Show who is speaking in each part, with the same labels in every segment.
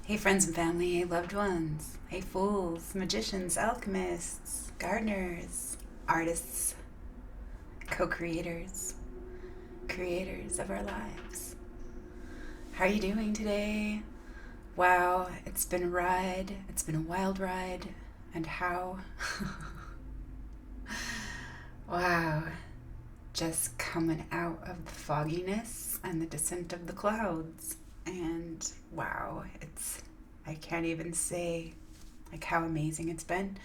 Speaker 1: Hey, friends and family. Hey, loved ones. Hey, fools, magicians, alchemists, gardeners, artists, co creators, creators of our lives. How are you doing today? Wow, it's been a ride. It's been a wild ride. And how? Wow. Just coming out of the fogginess and the descent of the clouds. And wow, I can't even say like how amazing it's been.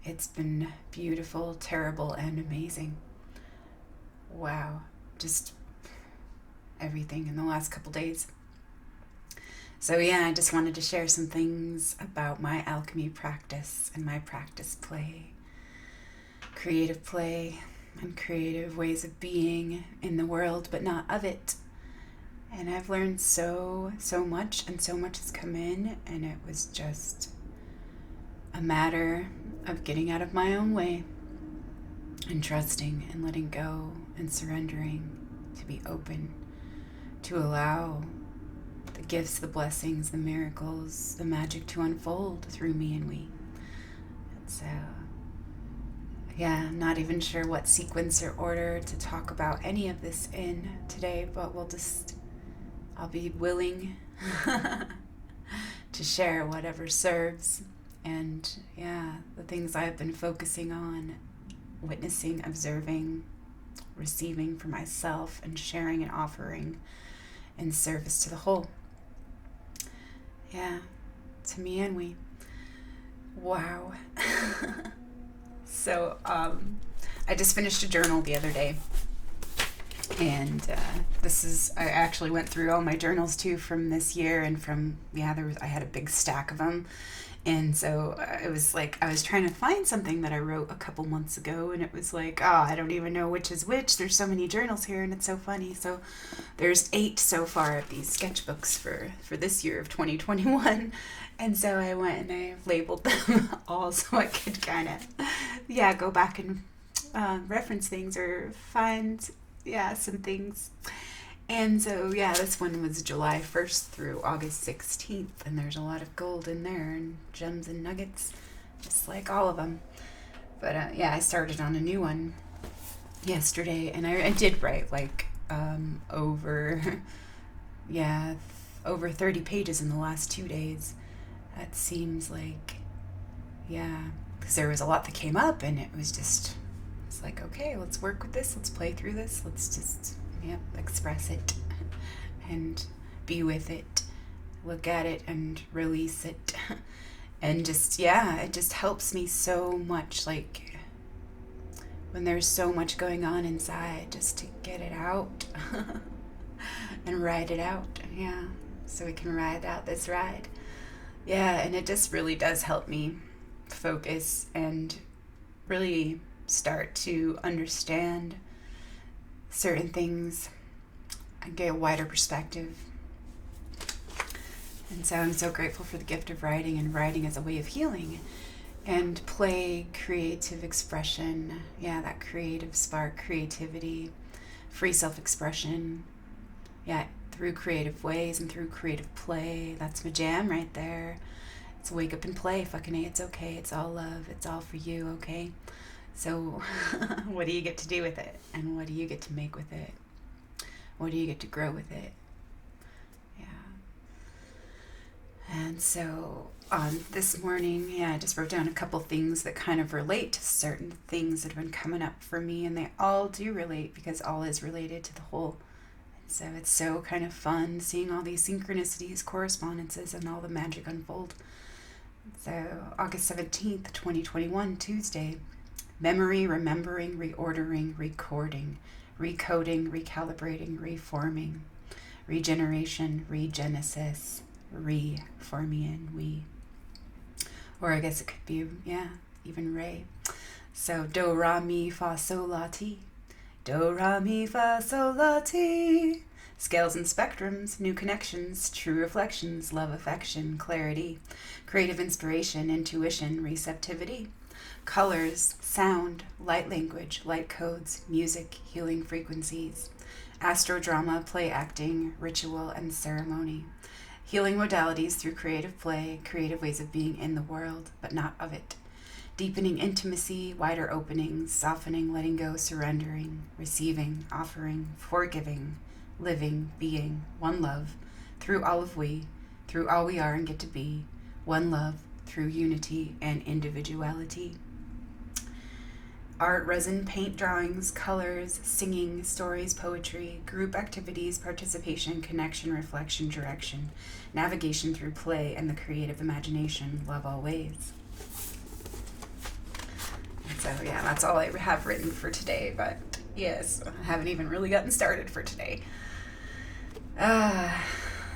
Speaker 1: It's been beautiful, terrible, and amazing. Wow, just everything in the last couple days. So yeah, I just wanted to share some things about my alchemy practice and my practice play, and creative ways of being in the world, but not of it. And I've learned so much, and so much has come in, and it was just a matter of getting out of my own way and trusting and letting go and surrendering to be open, to allow the gifts, the blessings, the miracles, the magic to unfold through me and we. And so, yeah, I'm not even sure what sequence or order to talk about any of this in today, but I'll be willing to share whatever serves. And yeah, the things I've been focusing on, witnessing, observing, receiving for myself, and sharing and offering in service to the whole. Yeah, to me and we. Wow. So, I just finished a journal the other day. And I actually went through all my journals too from this year, and I had a big stack of them. And so it was like, I was trying to find something that I wrote a couple months ago, and it was like, I don't even know which is which. There's so many journals here, and it's so funny. So there's 8 so far of these sketchbooks for this year of 2021. And so I went and I labeled them all so I could kind of, go back and reference things or find, some things. And so, this one was July 1st through August 16th, and there's a lot of gold in there, and gems and nuggets, just like all of them. But I started on a new one yesterday, and I did write over, over 30 pages in the last 2 days. That seems like, because there was a lot that came up, and it's like, okay, let's work with this, let's play through this, let's just express it and be with it, look at it and release it. And just, it just helps me so much, like when there's so much going on inside, just to get it out and ride it out, so we can ride out this ride. And it just really does help me focus and really start to understand certain things and get a wider perspective. And so I'm so grateful for the gift of writing, and writing as a way of healing and play, creative expression. That creative spark, creativity, free self-expression. Through creative ways and through creative play. That's my jam right there. It's wake up and play. Fucking A, it's okay. It's all love. It's all for you, okay? So what do you get to do with it? And what do you get to make with it? What do you get to grow with it? And so this morning, I just wrote down a couple things that kind of relate to certain things that have been coming up for me. And they all do relate, because all is related to the whole. And so it's so kind of fun seeing all these synchronicities, correspondences, and all the magic unfold. So August 17th, 2021, Tuesday. Memory, remembering, reordering, recording, recoding, recalibrating, reforming, regeneration, regenesis, reforming, we. Or I guess it could be, even re. So do, ra, mi, fa, sol, la, ti. Do, ra, mi, fa, sol, la, ti. Scales and spectrums, new connections, true reflections, love, affection, clarity, creative inspiration, intuition, receptivity. Colors, sound, light language, light codes, music, healing frequencies, astrodrama, play acting, ritual, and ceremony. Healing modalities through creative play, creative ways of being in the world, but not of it. Deepening intimacy, wider openings, softening, letting go, surrendering, receiving, offering, forgiving, living, being, one love, through all of we, through all we are and get to be, one love, through unity and individuality. Art, resin, paint, drawings, colors, singing, stories, poetry, group activities, participation, connection, reflection, direction, navigation through play and the creative imagination, love all ways. So yeah, that's all I have written for today, but yes, I haven't even really gotten started for today.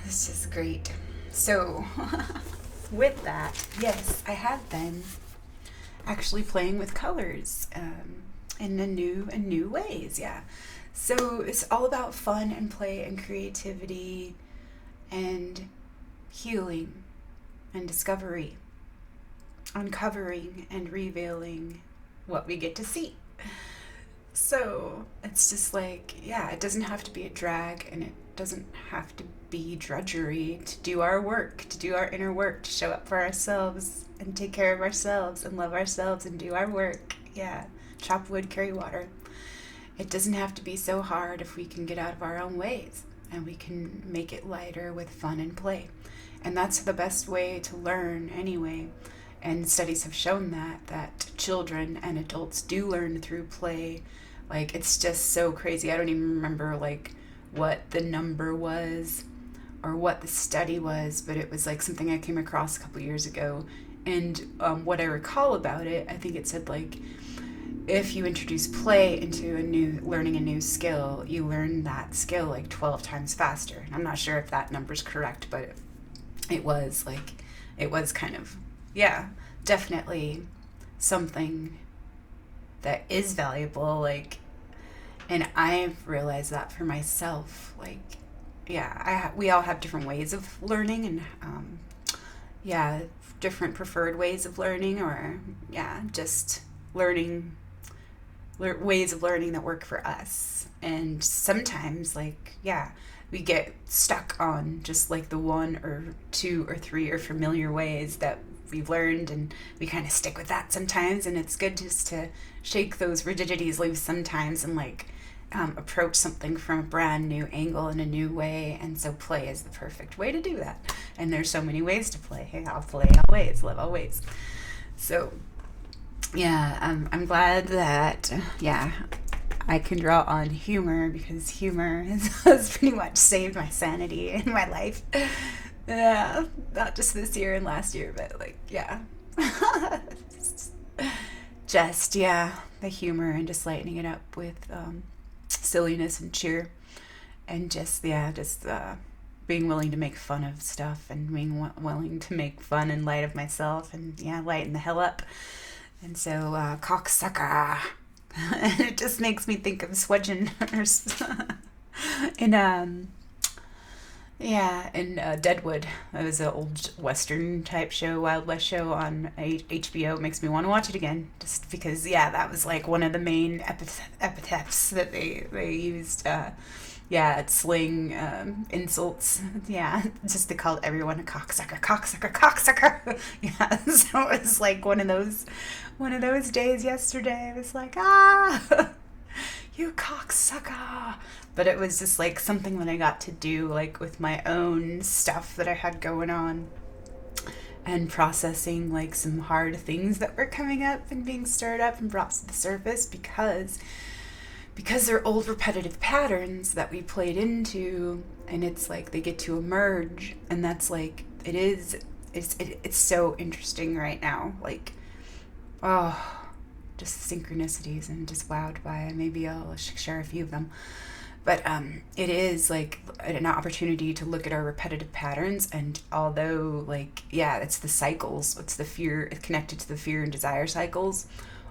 Speaker 1: This is great. So with that, yes, I have been actually playing with colors in new ways. Yeah, so it's all about fun and play and creativity and healing and discovery, uncovering and revealing what we get to see. So it's just like, yeah, it doesn't have to be a drag, and it doesn't have to be drudgery to do our work, to do our inner work, to show up for ourselves and take care of ourselves and love ourselves and do our work. Yeah, chop wood, carry water. It doesn't have to be so hard if we can get out of our own ways and we can make it lighter with fun and play. And that's the best way to learn anyway. And studies have shown that children and adults do learn through play. Like, it's just so crazy. I don't even remember like what the number was or what the study was, but it was like something I came across a couple years ago. And what I recall about it, I think it said like, if you introduce play into learning a new skill, you learn that skill like 12 times faster. And I'm not sure if that number's correct, but it was kind of, yeah, definitely something that is valuable. Like, and I've realized that for myself. Like, yeah, we all have different ways of learning, and yeah, different preferred ways of learning, or yeah, just ways of learning that work for us. And sometimes, like, yeah, we get stuck on just like the one or two or three or familiar ways that we've learned, and we kind of stick with that sometimes. And it's good just to shake those rigidities loose sometimes and like approach something from a brand new angle in a new way. And so play is the perfect way to do that. And there's so many ways to play. Hey, I'll play always, live always. So yeah, I'm glad that I can draw on humor, because humor has pretty much saved my sanity in my life. Yeah, not just this year and last year, but like, yeah. Just, yeah, the humor and just lightening it up with silliness and cheer, and just, yeah, just being willing to make fun of stuff, and being willing to make fun and light of myself, and yeah, lighten the hell up. And so, cocksucker. And it just makes me think of Swedgen in Deadwood. It was an old Western type show, Wild West show on HBO. It makes me want to watch it again, just because, yeah, that was like one of the main epithets that they used. At sling insults. Yeah, just to call everyone a cocksucker, cocksucker, cocksucker. Yeah, so it was like one of those days yesterday. I was like, you cocksucker. But it was just like something that I got to do, like with my own stuff that I had going on, and processing like some hard things that were coming up and being stirred up and brought to the surface, because they're old repetitive patterns that we played into, and it's like they get to emerge. And that's like, it's so interesting right now. Like, just synchronicities, and just wowed by it. Maybe I'll share a few of them. But it is like an opportunity to look at our repetitive patterns. And although, like, yeah, it's the cycles, it's the fear, it's connected to the fear and desire cycles,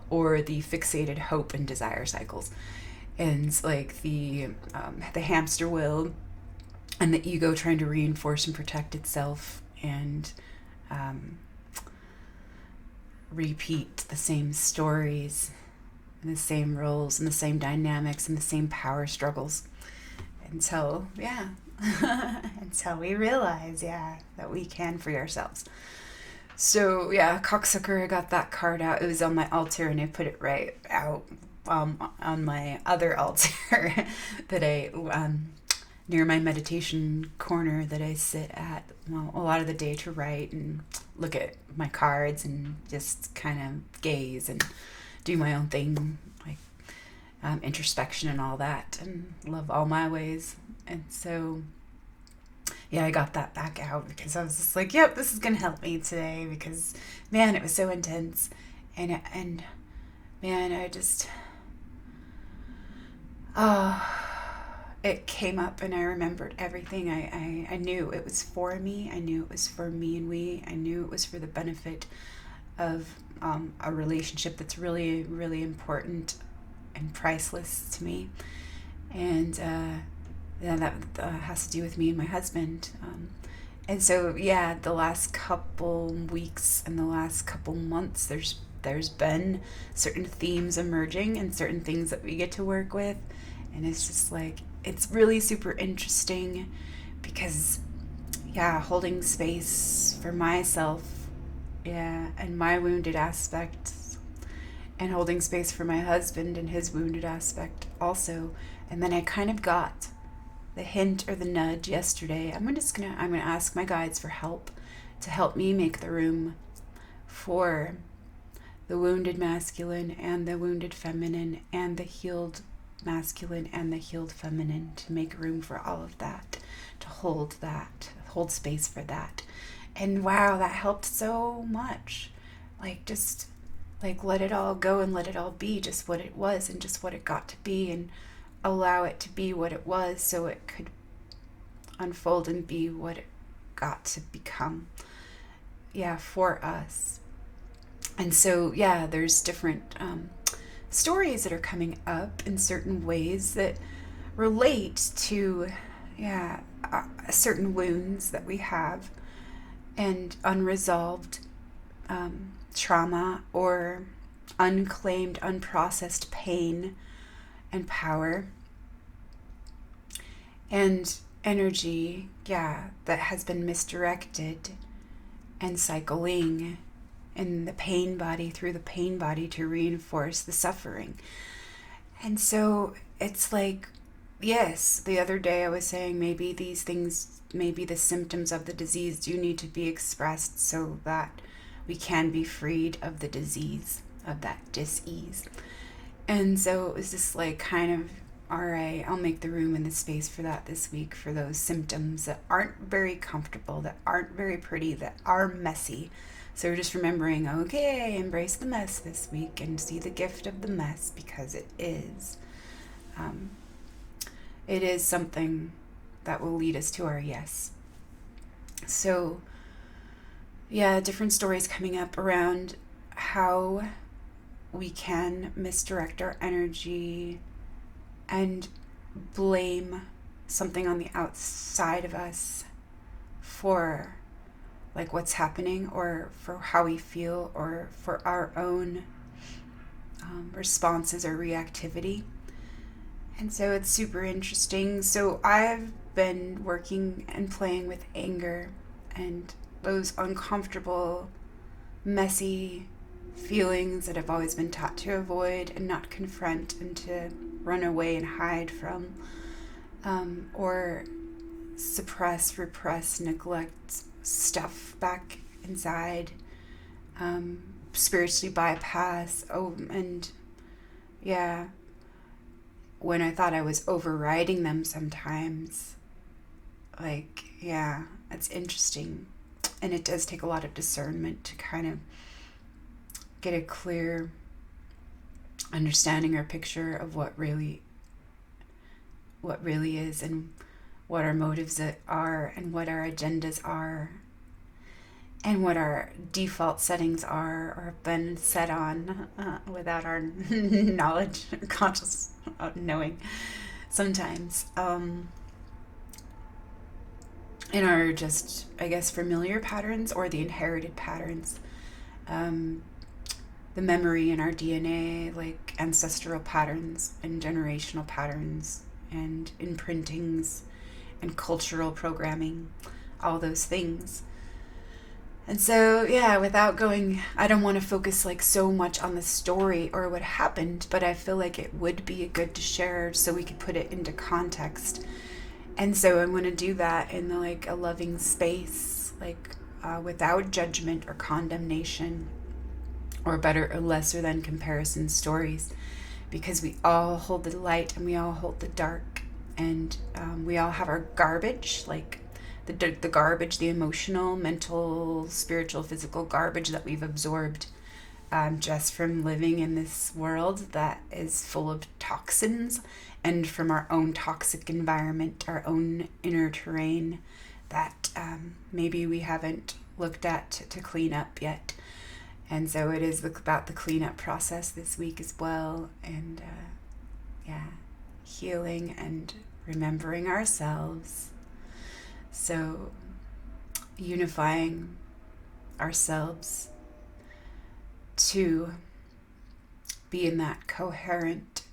Speaker 1: or the fixated hope and desire cycles. And like the hamster wheel and the ego trying to reinforce and protect itself, and repeat the same stories and the same roles and the same dynamics and the same power struggles. And so, yeah, until we realize, that we can free ourselves. So, yeah, cocksucker, I got that card out. It was on my altar and I put it right out on my other altar that near my meditation corner that I sit at, well, a lot of the day to write and look at my cards and just kind of gaze and do my own thing, like introspection and all that, and love all my ways. And so, yeah, I got that back out because I was just like, yep, this is going to help me today because, man, it was so intense. And man, I just, it came up and I remembered everything. I knew it was for me. I knew it was for me and we. I knew it was for the benefit of a relationship that's really, really important and priceless to me. And that has to do with me and my husband. And so, the last couple weeks and the last couple months, there's been certain themes emerging and certain things that we get to work with. And it's just like, it's really super interesting because, holding space for myself, and my wounded aspect, and holding space for my husband and his wounded aspect also. And then I kind of got the hint or the nudge yesterday. I'm gonna ask my guides for help to help me make the room for the wounded masculine and the wounded feminine and the healed masculine and the healed feminine, to make room for all of that, to hold space for that. And wow, that helped so much. Just let it all go and let it all be just what it was and just what it got to be, and allow it to be what it was so it could unfold and be what it got to become, for us. And so, there's different stories that are coming up in certain ways that relate to, certain wounds that we have and unresolved trauma or unclaimed, unprocessed pain and power and energy, that has been misdirected and cycling in the pain body, through the pain body, to reinforce the suffering. And so it's like, yes, the other day I was saying maybe these things, maybe the symptoms of the disease do need to be expressed so that we can be freed of the disease, of that dis-ease. And so it was just like kind of, all right, I'll make the room and the space for that this week, for those symptoms that aren't very comfortable, that aren't very pretty, that are messy. So we're just remembering, okay, embrace the mess this week and see the gift of the mess, because it is. It is something that will lead us to our yes. So, different stories coming up around how we can misdirect our energy and blame something on the outside of us for what's happening, or for how we feel, or for our own responses or reactivity. And so it's super interesting. So I've been working and playing with anger and those uncomfortable, messy feelings that I've always been taught to avoid and not confront, and to run away and hide from, or suppress, repress, neglect, stuff back inside, spiritually bypass. When I thought I was overriding them sometimes, it's interesting. And it does take a lot of discernment to kind of get a clear understanding or picture of what really is, and what our motives are, and what our agendas are, and what our default settings are, or have been set on without our knowledge, conscious knowing sometimes. In our just, I guess, familiar patterns, or the inherited patterns. The memory in our DNA, like ancestral patterns and generational patterns and imprintings and cultural programming, all those things. And so, yeah, without going, I don't want to focus like so much on the story or what happened, but I feel like it would be good to share so we could put it into context. And so I'm going to do that in like a loving space, like without judgment or condemnation or better or lesser than comparison stories, because we all hold the light and we all hold the dark, and we all have our garbage, like the garbage, the emotional, mental, spiritual, physical garbage that we've absorbed just from living in this world that is full of toxins, and from our own toxic environment, our own inner terrain that maybe we haven't looked at to clean up yet. And so it is about the cleanup process this week as well, and healing and remembering ourselves. So unifying ourselves to be in that coherence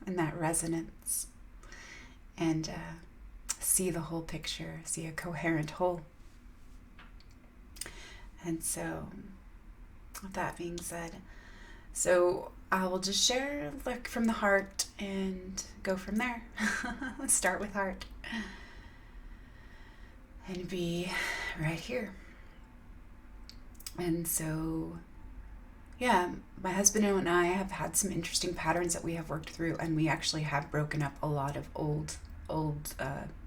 Speaker 1: and that resonance, and see the whole picture, see a coherent whole. And so, with that being said, so I will just share like from the heart and go from there. Let's start with heart and be right here. And so, yeah, my husband and I have had some interesting patterns that we have worked through, and we actually have broken up a lot of old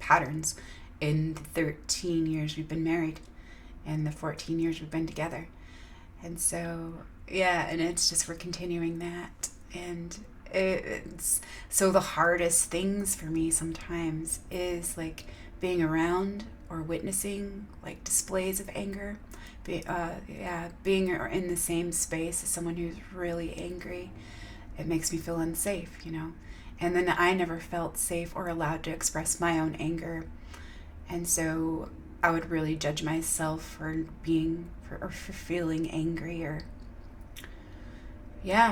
Speaker 1: patterns in the 13 years we've been married and the 14 years we've been together. And so, yeah, and it's just, we're continuing that. And it's so the hardest things for me sometimes is like being around or witnessing like displays of anger, being in the same space as someone who's really angry. It makes me feel unsafe, and then I never felt safe or allowed to express my own anger. And so I would really judge myself for feeling angry, or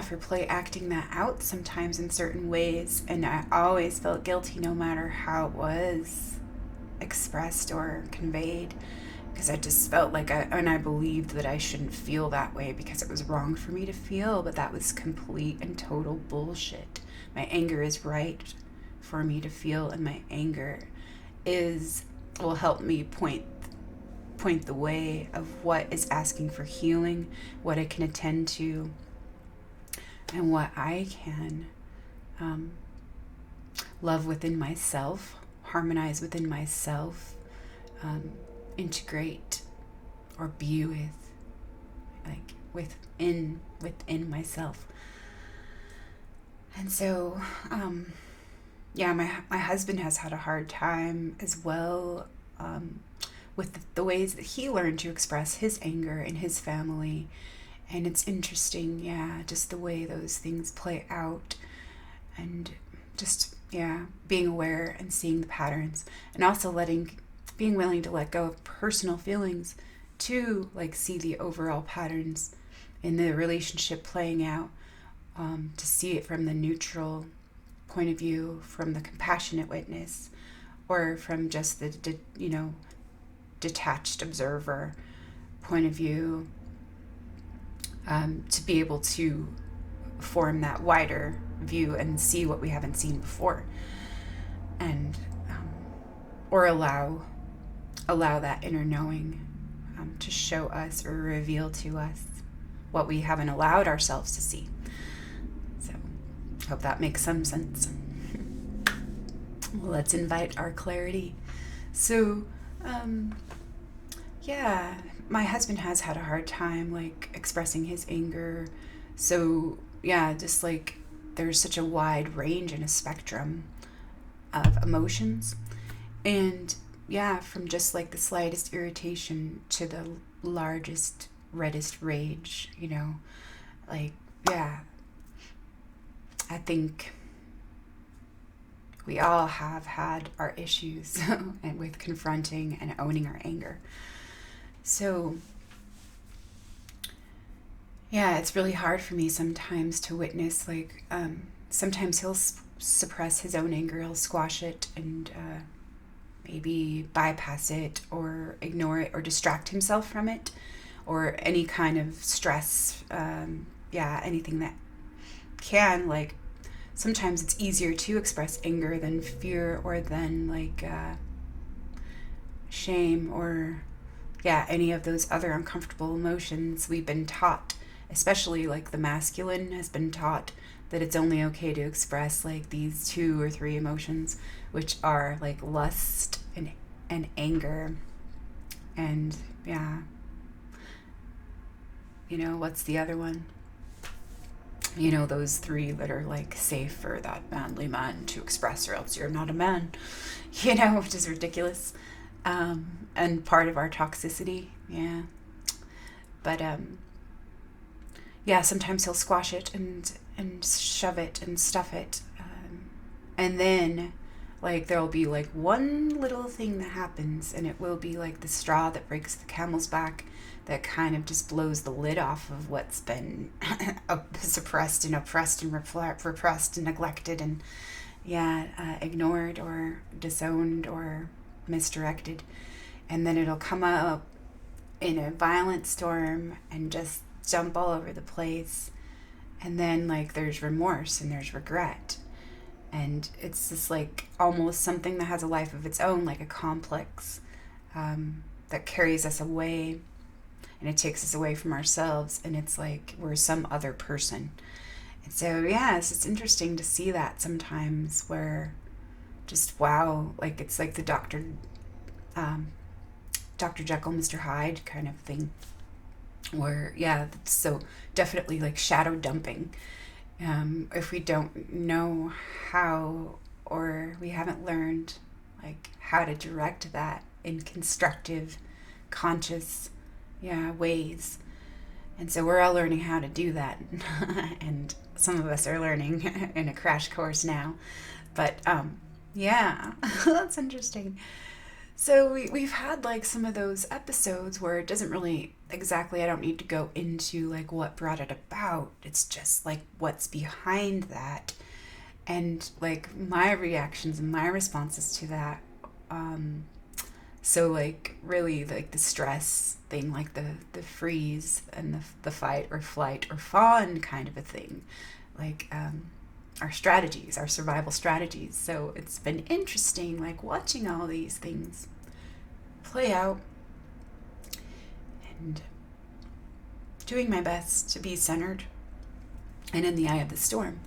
Speaker 1: for acting that out sometimes in certain ways. And I always felt guilty no matter how it was expressed or conveyed, because I just felt like I believed that I shouldn't feel that way because it was wrong for me to feel, but that was complete and total bullshit. My anger is right for me to feel, and my anger will help me point the way of what is asking for healing, what I can attend to, and what I can love within myself, harmonize within myself, integrate or be within myself. And so my husband has had a hard time as well with the ways that he learned to express his anger in his family. And it's interesting, just the way those things play out, and just, being aware and seeing the patterns, and also being willing to let go of personal feelings to like see the overall patterns in the relationship playing out, to see it from the neutral point of view, from the compassionate witness, or from just the detached observer point of view, to be able to form that wider view and see what we haven't seen before, and or allow that inner knowing to show us or reveal to us what we haven't allowed ourselves to see. So hope that makes some sense. Let's invite our clarity. So my husband has had a hard time like expressing his anger. So just like there's such a wide range and a spectrum of emotions, and from just like the slightest irritation to the largest, reddest rage, I think we all have had our issues and with confronting and owning our anger. So it's really hard for me sometimes to witness, like sometimes suppress his own anger, he'll squash it and maybe bypass it or ignore it or distract himself from it, or any kind of stress, anything that can, like, sometimes it's easier to express anger than fear or than shame or any of those other uncomfortable emotions. We've been taught, especially like the masculine has been taught, that it's only okay to express like these 2 or 3 emotions, which are like lust and anger. And what's the other one? Those 3 that are like safe for that manly man to express, or else you're not a man, which is ridiculous. And part of our toxicity. But sometimes he'll squash it and shove it and stuff it. And then like there'll be like one little thing that happens, and it will be like the straw that breaks the camel's back, that kind of just blows the lid off of what's been suppressed and oppressed and repressed and neglected and ignored or disowned or misdirected. And then it'll come up in a violent storm and just jump all over the place. And then like there's remorse and there's regret. And it's just like almost something that has a life of its own, like a complex that carries us away, and it takes us away from ourselves, and it's like we're some other person. And so it's interesting to see that sometimes, where just like it's like the Dr. Jekyll, Mr. Hyde kind of thing, where so definitely like shadow dumping. If we don't know how, or we haven't learned like how to direct that in constructive, conscious ways. And so we're all learning how to do that. And some of us are learning in a crash course now. But that's interesting. So we've had like some of those episodes where it doesn't really exactly, I don't need to go into like what brought it about. It's just like what's behind that, and like my reactions and my responses to that. So like really like the stress thing, like the freeze and the fight or flight or fawn kind of a thing, like our strategies, our survival strategies. So it's been interesting like watching all these things play out and doing my best to be centered and in the eye of the storm.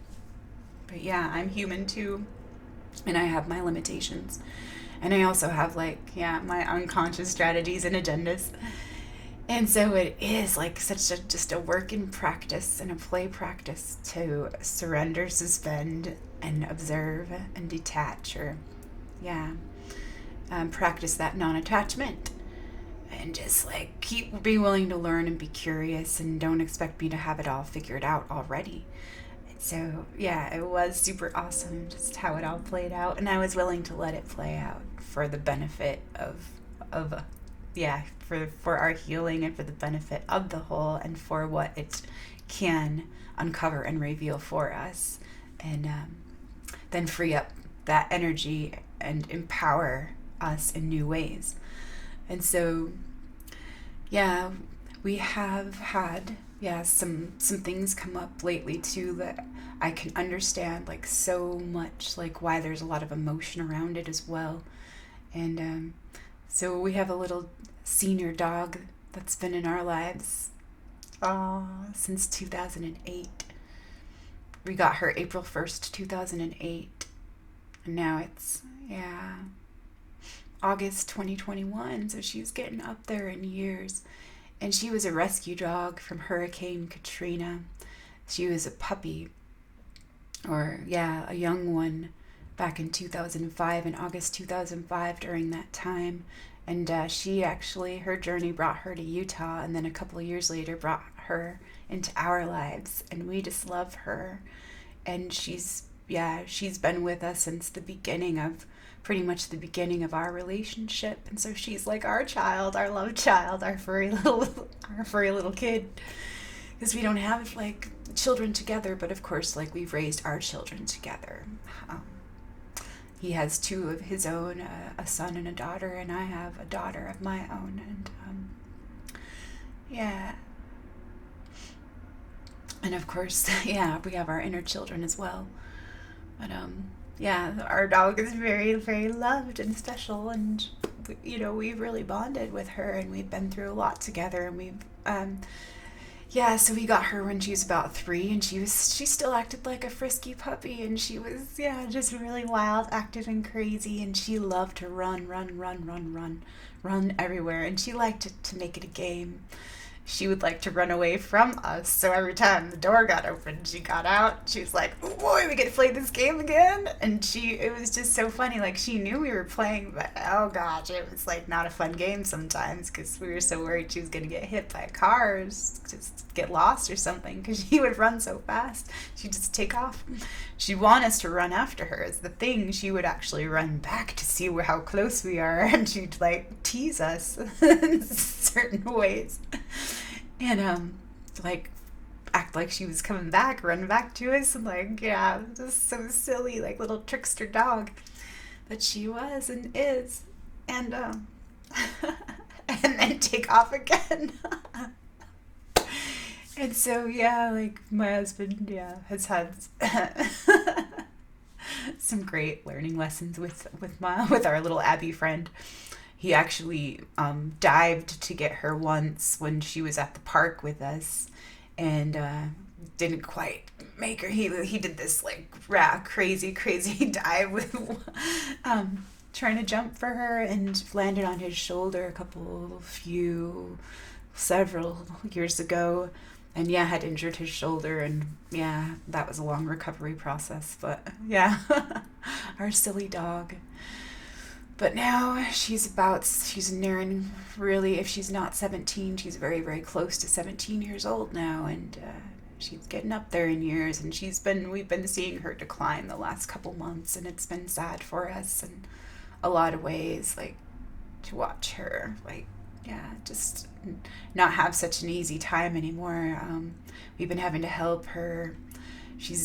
Speaker 1: But I'm human too, and I have my limitations. And I also have like, my unconscious strategies and agendas. And so it is like just a work in practice and a play practice to surrender, suspend, and observe and detach, or practice that non-attachment. And just like be willing to learn and be curious, and don't expect me to have it all figured out already. So it was super awesome just how it all played out, and I was willing to let it play out for the benefit for our healing, and for the benefit of the whole, and for what it can uncover and reveal for us, and then free up that energy and empower us in new ways. And so we have had some things come up lately too that I can understand like so much, like why there's a lot of emotion around it as well. And so we have a little senior dog that's been in our lives since 2008. We got her April 1st, 2008, and now it's August 2021, so she's getting up there in years. And she was a rescue dog from Hurricane Katrina. She was a puppy, or a young one, back in 2005, in August 2005, during that time. And her journey brought her to Utah, and then a couple of years later brought her into our lives. And we just love her. And she's been with us since pretty much the beginning of our relationship. And so she's like our child, our love child, our furry little kid. Because we don't have like children together, but of course, like, we've raised our children together. Um, he has two of his own, a son and a daughter, and I have a daughter of my own. And yeah, and of course, yeah, we have our inner children as well. But yeah, our dog is very, very loved and special, and we've really bonded with her, and we've been through a lot together, and we've yeah, so we got her when she was about 3, and she still acted like a frisky puppy, and she was, yeah, just really wild, active, and crazy, and she loved to run, run, run, run, run, run everywhere, and she liked to make it a game. She would like to run away from us. So every time the door got open, she got out. She was like, "Oh boy, we get to play this game again." And it was just so funny. Like, she knew we were playing, but oh gosh, it was like not a fun game sometimes because we were so worried she was going to get hit by a car or just get lost or something because she would run so fast. She'd just take off. She'd want us to run after her as the thing. She would actually run back to see how close we are, and she'd like tease us in certain ways. And like, act like she was coming back, run back to us, and like, yeah, just so silly, like little trickster dog that she was and is. And and then take off again. And so, yeah, like, my husband, yeah, has had some great learning lessons with our little Abby friend. He actually dived to get her once when she was at the park with us, and didn't quite make her. He did this like crazy dive with trying to jump for her, and landed on his shoulder several years ago, and yeah, had injured his shoulder, and yeah, that was a long recovery process. But yeah, our silly dog. But now she's nearing, really, if she's not 17, she's very, very close to 17 years old now, and she's getting up there in years, and we've been seeing her decline the last couple months, and it's been sad for us in a lot of ways, like, to watch her, like, yeah, just not have such an easy time anymore. We've been having to help her. She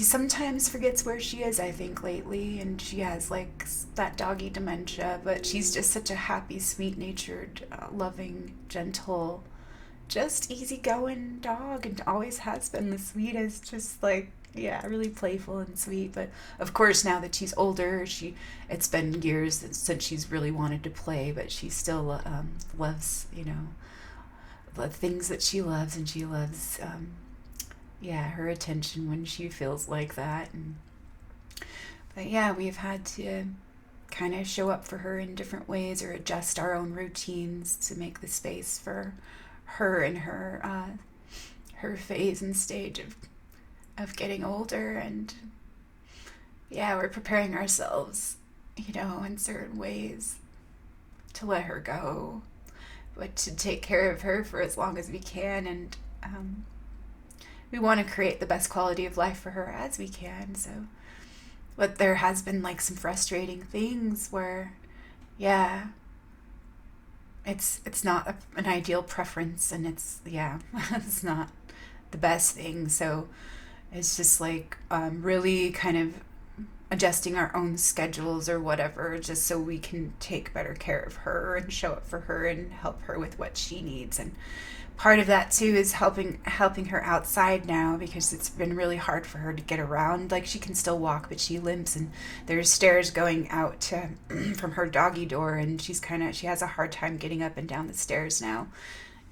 Speaker 1: sometimes forgets where she is, I think, lately, and she has, like, that doggy dementia, but she's just such a happy, sweet-natured, loving, gentle, just easygoing dog, and always has been the sweetest, just, like, yeah, really playful and sweet. But, of course, now that she's older, it's been years since she's really wanted to play, but she still loves, the things that she loves, and she loves yeah, her attention when she feels like that. But yeah, we've had to kind of show up for her in different ways, or adjust our own routines to make the space for her and her phase and stage of getting older. And yeah, we're preparing ourselves, in certain ways to let her go, but to take care of her for as long as we can. And we want to create the best quality of life for her as we can. So, but there has been like some frustrating things where, yeah, it's not an ideal preference, and it's it's not the best thing. So it's just like really kind of adjusting our own schedules or whatever, just so we can take better care of her and show up for her and help her with what she needs. And part of that too is helping her outside now, because it's been really hard for her to get around. Like, she can still walk, but she limps, and there's stairs going out to from her doggy door, and she has a hard time getting up and down the stairs now.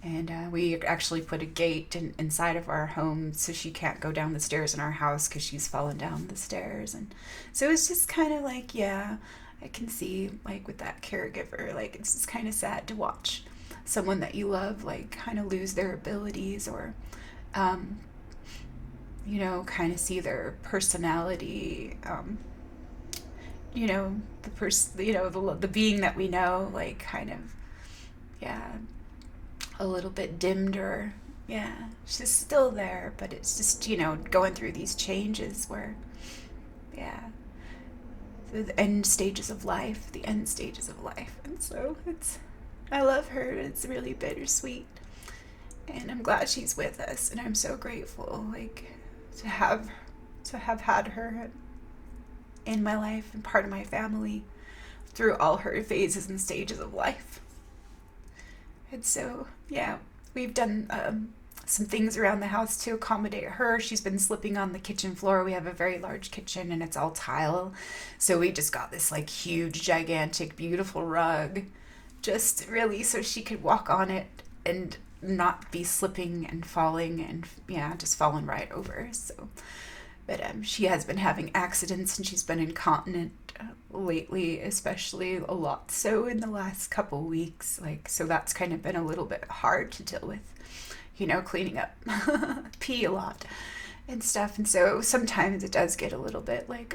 Speaker 1: And we actually put a gate inside of our home so she can't go down the stairs in our house because she's fallen down the stairs. And so it's just kind of like, yeah, I can see, like, with that caregiver, like, it's just kind of sad to watch someone that you love, like, kind of lose their abilities, or kind of see their personality, the being that we know, like, kind of, yeah, a little bit dimmed, or yeah, she's still there, but it's just, going through these changes where, yeah, the end stages of life. And so I love her. It's really bittersweet. And I'm glad she's with us, and I'm so grateful, like, to have had her in my life and part of my family through all her phases and stages of life. And so, yeah, we've done some things around the house to accommodate her. She's been slipping on the kitchen floor. We have a very large kitchen and it's all tile. So we just got this like huge, gigantic, beautiful rug, just really so she could walk on it and not be slipping and falling and, yeah, just falling right over. So, but she has been having accidents and she's been incontinent lately, especially a lot so in the last couple weeks. Like, so that's kind of been a little bit hard to deal with, cleaning up pee a lot and stuff. And so sometimes it does get a little bit like,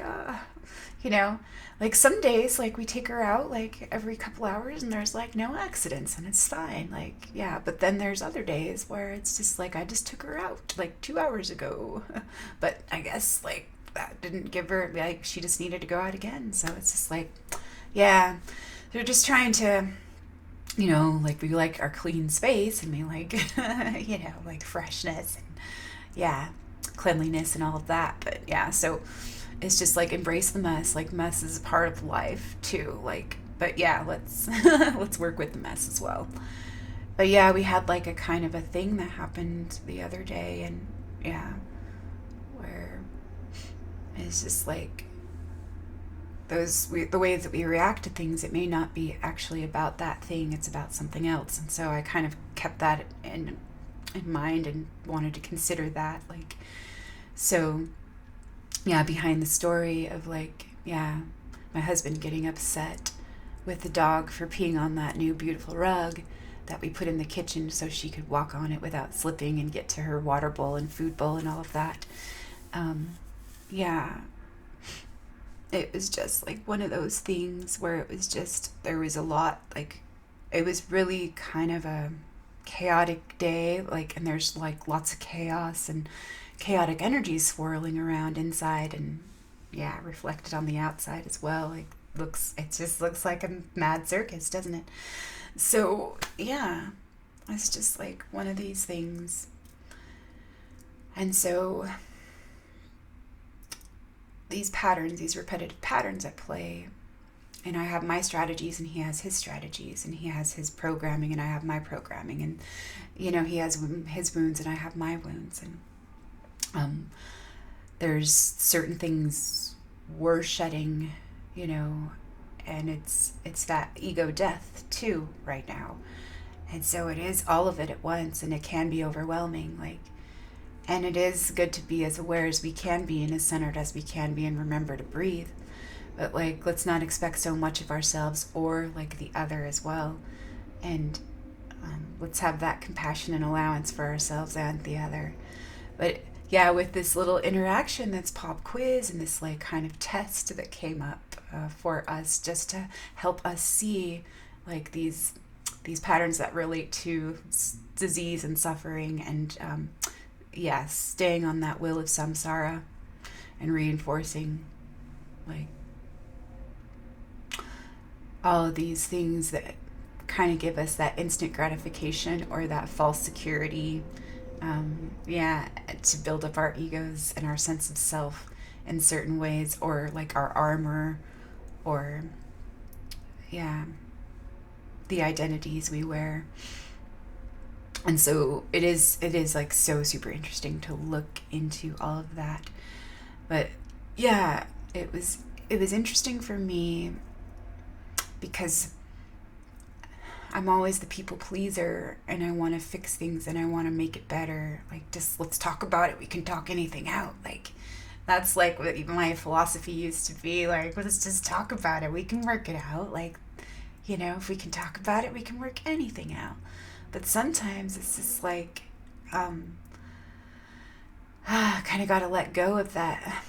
Speaker 1: like some days, like we take her out like every couple hours and there's like no accidents and it's fine. Like, yeah, but then there's other days where it's just like, I just took her out like 2 hours ago. But I guess like that didn't give her, like, she just needed to go out again. So it's just like, yeah, they're just trying to, like we like our clean space and we like, like freshness and, yeah, cleanliness and all of that. But yeah, so it's just like embrace the mess. Like mess is part of life too. Like, but yeah, let's let's work with the mess as well. But yeah, we had like a kind of a thing that happened the other day, and yeah, where it's just like the ways that we react to things, it may not be actually about that thing, it's about something else. And so I kind of kept that in mind and wanted to consider that, like, so yeah, behind the story of like, yeah, my husband getting upset with the dog for peeing on that new beautiful rug that we put in the kitchen so she could walk on it without slipping and get to her water bowl and food bowl and all of that. Yeah, it was just like one of those things where it was just, there was a lot, like, it was really kind of a chaotic day, like, and there's like lots of chaos and chaotic energies swirling around inside and, yeah, reflected on the outside as well. Like, it just looks like a mad circus, doesn't it? So yeah, it's just like one of these things. And so these patterns, these repetitive patterns at play, and I have my strategies and he has his strategies, and he has his programming and I have my programming, and he has his wounds and I have my wounds, and there's certain things we're shedding, and it's that ego death too right now. And so it is all of it at once, and it can be overwhelming, like, and it is good to be as aware as we can be and as centered as we can be and remember to breathe. But like, let's not expect so much of ourselves or like the other as well. And let's have that compassion and allowance for ourselves and the other. But yeah, with this little interaction that's pop quiz and this like kind of test that came up for us just to help us see like these patterns that relate to disease and suffering, and staying on that wheel of samsara and reinforcing like all of these things that kind of give us that instant gratification or that false security, to build up our egos and our sense of self in certain ways, or like our armor, or the identities we wear. And so it is like so super interesting to look into all of that. But yeah, it was interesting for me because I'm always the people pleaser and I want to fix things and I want to make it better. Like, just let's talk about it. We can talk anything out. Like, that's like what even my philosophy used to be. Like, let's just talk about it. We can work it out. Like, if we can talk about it, we can work anything out. But sometimes it's just like, kind of got to let go of that,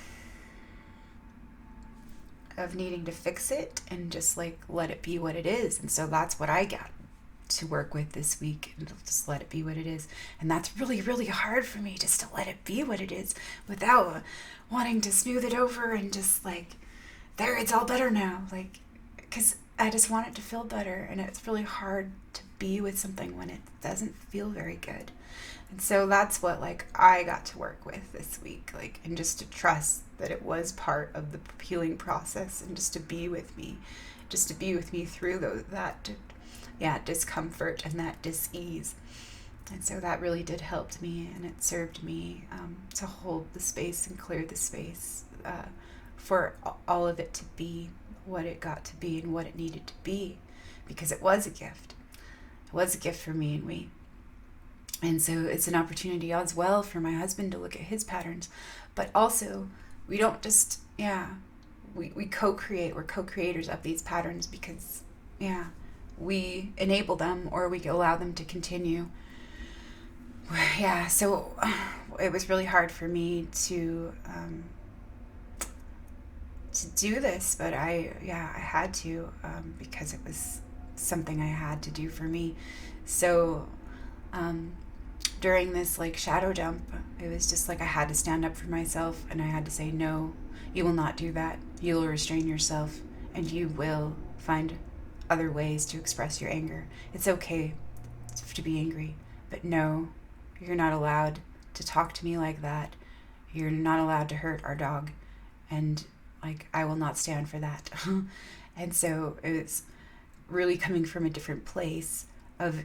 Speaker 1: of needing to fix it and just like let it be what it is. And so that's what I got to work with this week, and just let it be what it is. And that's really, really hard for me, just to let it be what it is without wanting to smooth it over and just like, there, it's all better now. Like, because I just want it to feel better, and it's really hard to be with something when it doesn't feel very good. And so that's what like I got to work with this week, like, and just to trust that it was part of the healing process, and just to be with me, through that discomfort and that dis-ease. And so that really did help me, and it served me to hold the space and clear the space for all of it to be what it got to be and what it needed to be, because it was a gift. It was a gift for me and we. And so it's an opportunity as well for my husband to look at his patterns. But also, we don't just, we co-create. We're co-creators of these patterns because, we enable them or we allow them to continue. So it was really hard for me to do this, but I had to, because it was something I had to do for me. So during this like shadow jump, it was just like I had to stand up for myself, and I had to say, no, you will not do that. You will restrain yourself, and you will find other ways to express your anger. It's okay to be angry, but no, you're not allowed to talk to me like that. You're not allowed to hurt our dog, and like I will not stand for that. And so it's really coming from a different place of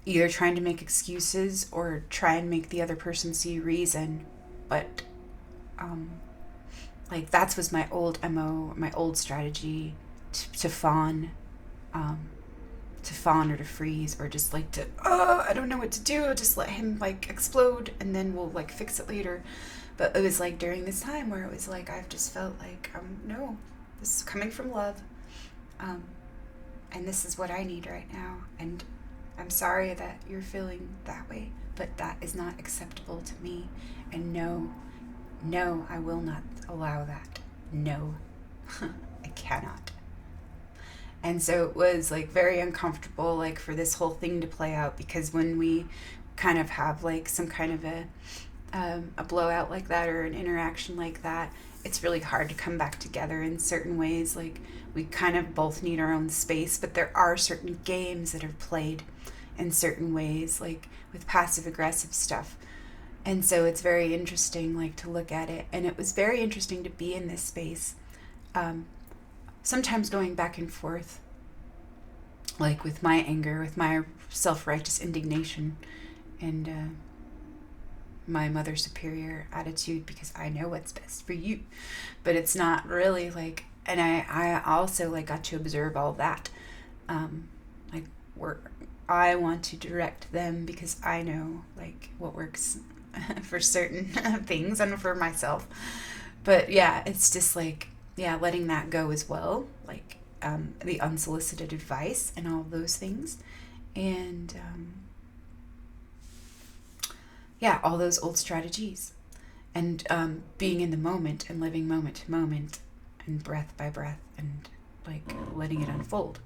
Speaker 1: either trying to make excuses or try and make the other person see reason. But like that was my old MO, my old strategy to fawn or to freeze, or just like to, I don't know what to do, just let him like explode and then we'll like fix it later. But it was like during this time where it was like I've just felt like no, this is coming from love, and this is what I need right now, and I'm sorry that you're feeling that way, but that is not acceptable to me, and no, I will not allow that. No, I cannot. And so it was like very uncomfortable, like for this whole thing to play out, because when we kind of have like some kind of a blowout like that or an interaction like that, it's really hard to come back together in certain ways. Like we kind of both need our own space, but there are certain games that are played in certain ways, like with passive aggressive stuff. And so it's very interesting, like, to look at it. And it was very interesting to be in this space. Sometimes going back and forth, like with my anger, with my self-righteous indignation, and my mother superior attitude, because I know what's best for you. But it's not really like, and I also like got to observe all that. Like I want to direct them because I know like what works for certain things and for myself. But it's just like, letting that go as well, like the unsolicited advice and all those things, and all those old strategies, and being in the moment and living moment to moment and breath by breath, and like letting it unfold.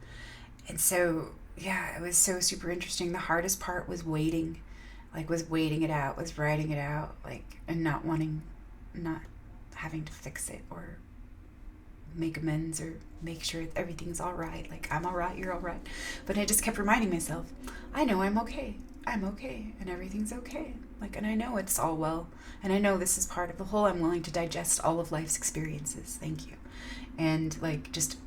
Speaker 1: And so it was so super interesting. The hardest part was waiting it out, was writing it out, like, and not having to fix it or make amends or make sure everything's all right. Like, I'm all right, you're all right. But I just kept reminding myself, I know I'm okay, and everything's okay. Like, and I know it's all well, and I know this is part of the whole. I'm willing to digest all of life's experiences. Thank you. And like, just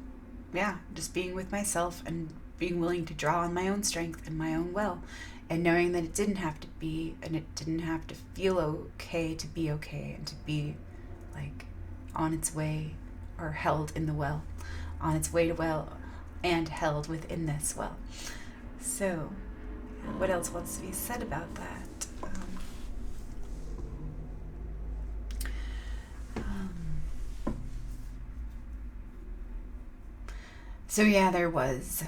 Speaker 1: being with myself and being willing to draw on my own strength and my own will, and knowing that it didn't have to be, and it didn't have to feel okay to be okay, and to be like on its way, or held in the well, on its way to well, and held within this well. So what else wants to be said about that? So there was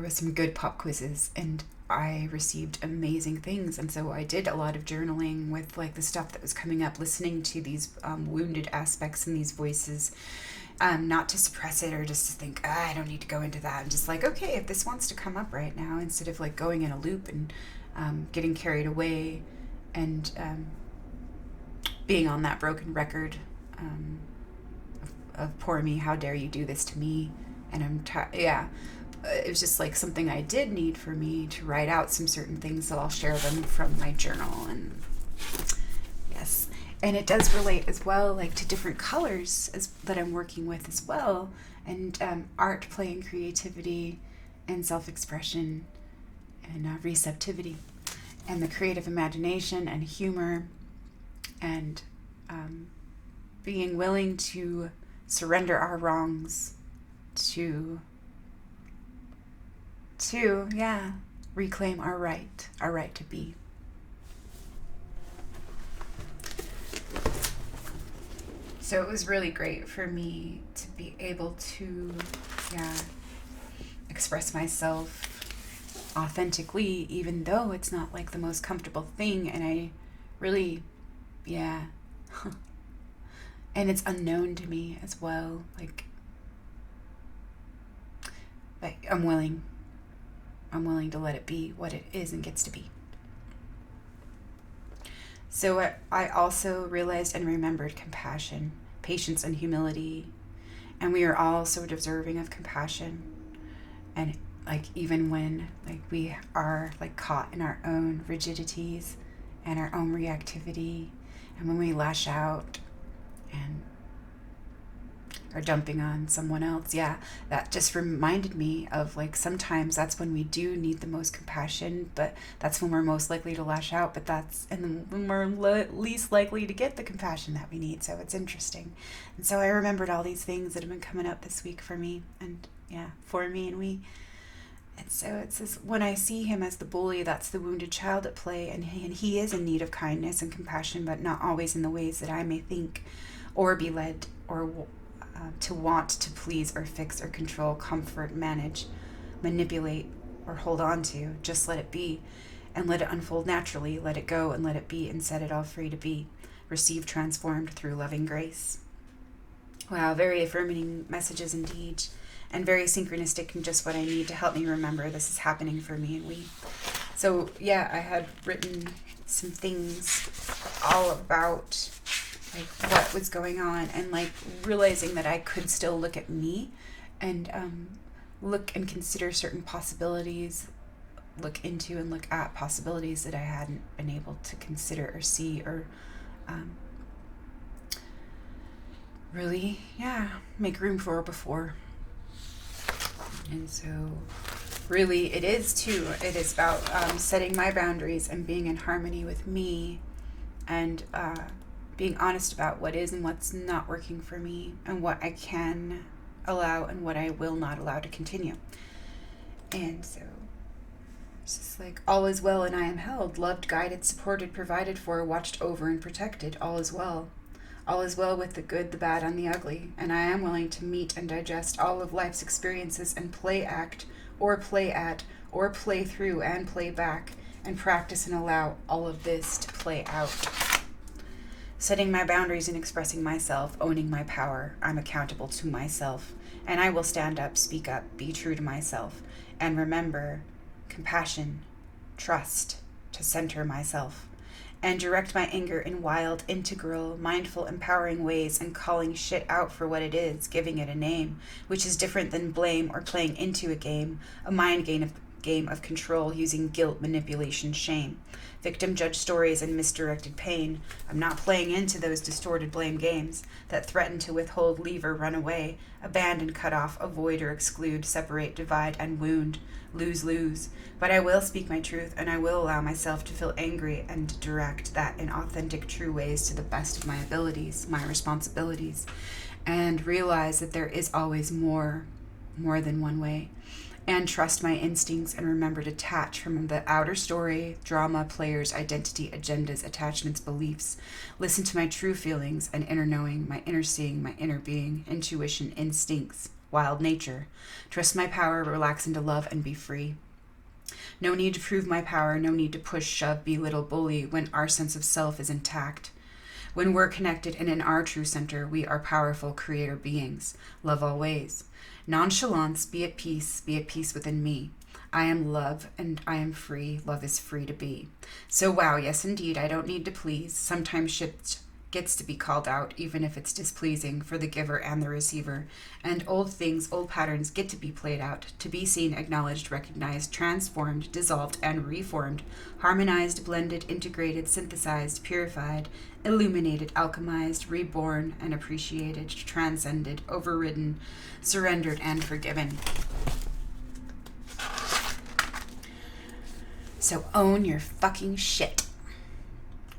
Speaker 1: some good pop quizzes, and I received amazing things. And so I did a lot of journaling with like the stuff that was coming up, listening to these wounded aspects and these voices, not to suppress it or just to think, I don't need to go into that. I'm just like, okay, if this wants to come up right now, instead of like going in a loop and getting carried away and being on that broken record of poor me, how dare you do this to me. And I'm it was just like something I did need for me to write out some certain things, so I'll share them from my journal. And yes, and it does relate as well, like to different colors that I'm working with as well, and art, play, and creativity, and self-expression, and receptivity, and the creative imagination and humor, and being willing to surrender our wrongs to reclaim our right to be. So it was really great for me to be able to, express myself authentically, even though it's not like the most comfortable thing. And I really, and it's unknown to me as well. Like, but I'm willing to let it be what it is and gets to be. So I also realized and remembered compassion, patience, and humility. And we are all so deserving of compassion. And like, even when like we are like caught in our own rigidities and our own reactivity, and when we lash out and are dumping on someone else, that just reminded me of like, sometimes that's when we do need the most compassion, but that's when we're most likely to lash out, but that's, and then when we're least likely to get the compassion that we need. So it's interesting. And so I remembered all these things that have been coming up this week for me, and for me and we. And so it says, when I see him as the bully, that's the wounded child at play, and he is in need of kindness and compassion, but not always in the ways that I may think or be led, or to want to please or fix or control, comfort, manage, manipulate, or hold on to. Just let it be and let it unfold naturally. Let it go and let it be, and set it all free to be. Receive transformed through loving grace. Wow, very affirming messages indeed, and very synchronistic, and just what I need to help me remember this is happening for me and we. So I had written some things all about like what was going on, and like realizing that I could still look at me and look and consider certain possibilities, look into and look at possibilities that I hadn't been able to consider or see, or really make room for before. And so really it is about setting my boundaries and being in harmony with me, and being honest about what is and what's not working for me, and what I can allow and what I will not allow to continue. And so it's just like, all is well and I am held, loved, guided, supported, provided for, watched over, and protected. All is well. All is well with the good, the bad, and the ugly, and I am willing to meet and digest all of life's experiences and play act, or play at, or play through and play back, and practice and allow all of this to play out. Setting my boundaries and expressing myself, owning my power. I'm accountable to myself, and I will stand up, speak up, be true to myself, and remember compassion, trust, to center myself, and direct my anger in wild, integral, mindful, empowering ways, and calling shit out for what it is, giving it a name, which is different than blame or playing into a mind game of control using guilt, manipulation, shame, victim judge stories, and misdirected pain. I'm not playing into those distorted blame games that threaten to withhold, leave, or run away, abandon, cut off, avoid, or exclude, separate, divide, and wound, lose. But I will speak my truth, and I will allow myself to feel angry and direct that in authentic, true ways to the best of my abilities, my responsibilities, and realize that there is always more than one way. And trust my instincts, and remember to detach from the outer story, drama, players, identity, agendas, attachments, beliefs. Listen to my true feelings and inner knowing, my inner seeing, my inner being, intuition, instincts, wild nature. Trust my power, relax into love, and be free. No need to prove my power, no need to push, shove, belittle, bully when our sense of self is intact. When we're connected and in our true center, we are powerful creator beings. Love always. Nonchalance, be at peace within me. I am love and I am free. Love is free to be. So wow, yes indeed, I don't need to please. Sometimes gets to be called out, even if it's displeasing for the giver and the receiver. And old things, old patterns get to be played out, to be seen, acknowledged, recognized, transformed, dissolved, and reformed, harmonized, blended, integrated, synthesized, purified, illuminated, alchemized, reborn, and appreciated, transcended, overridden, surrendered, and forgiven. So own your fucking shit.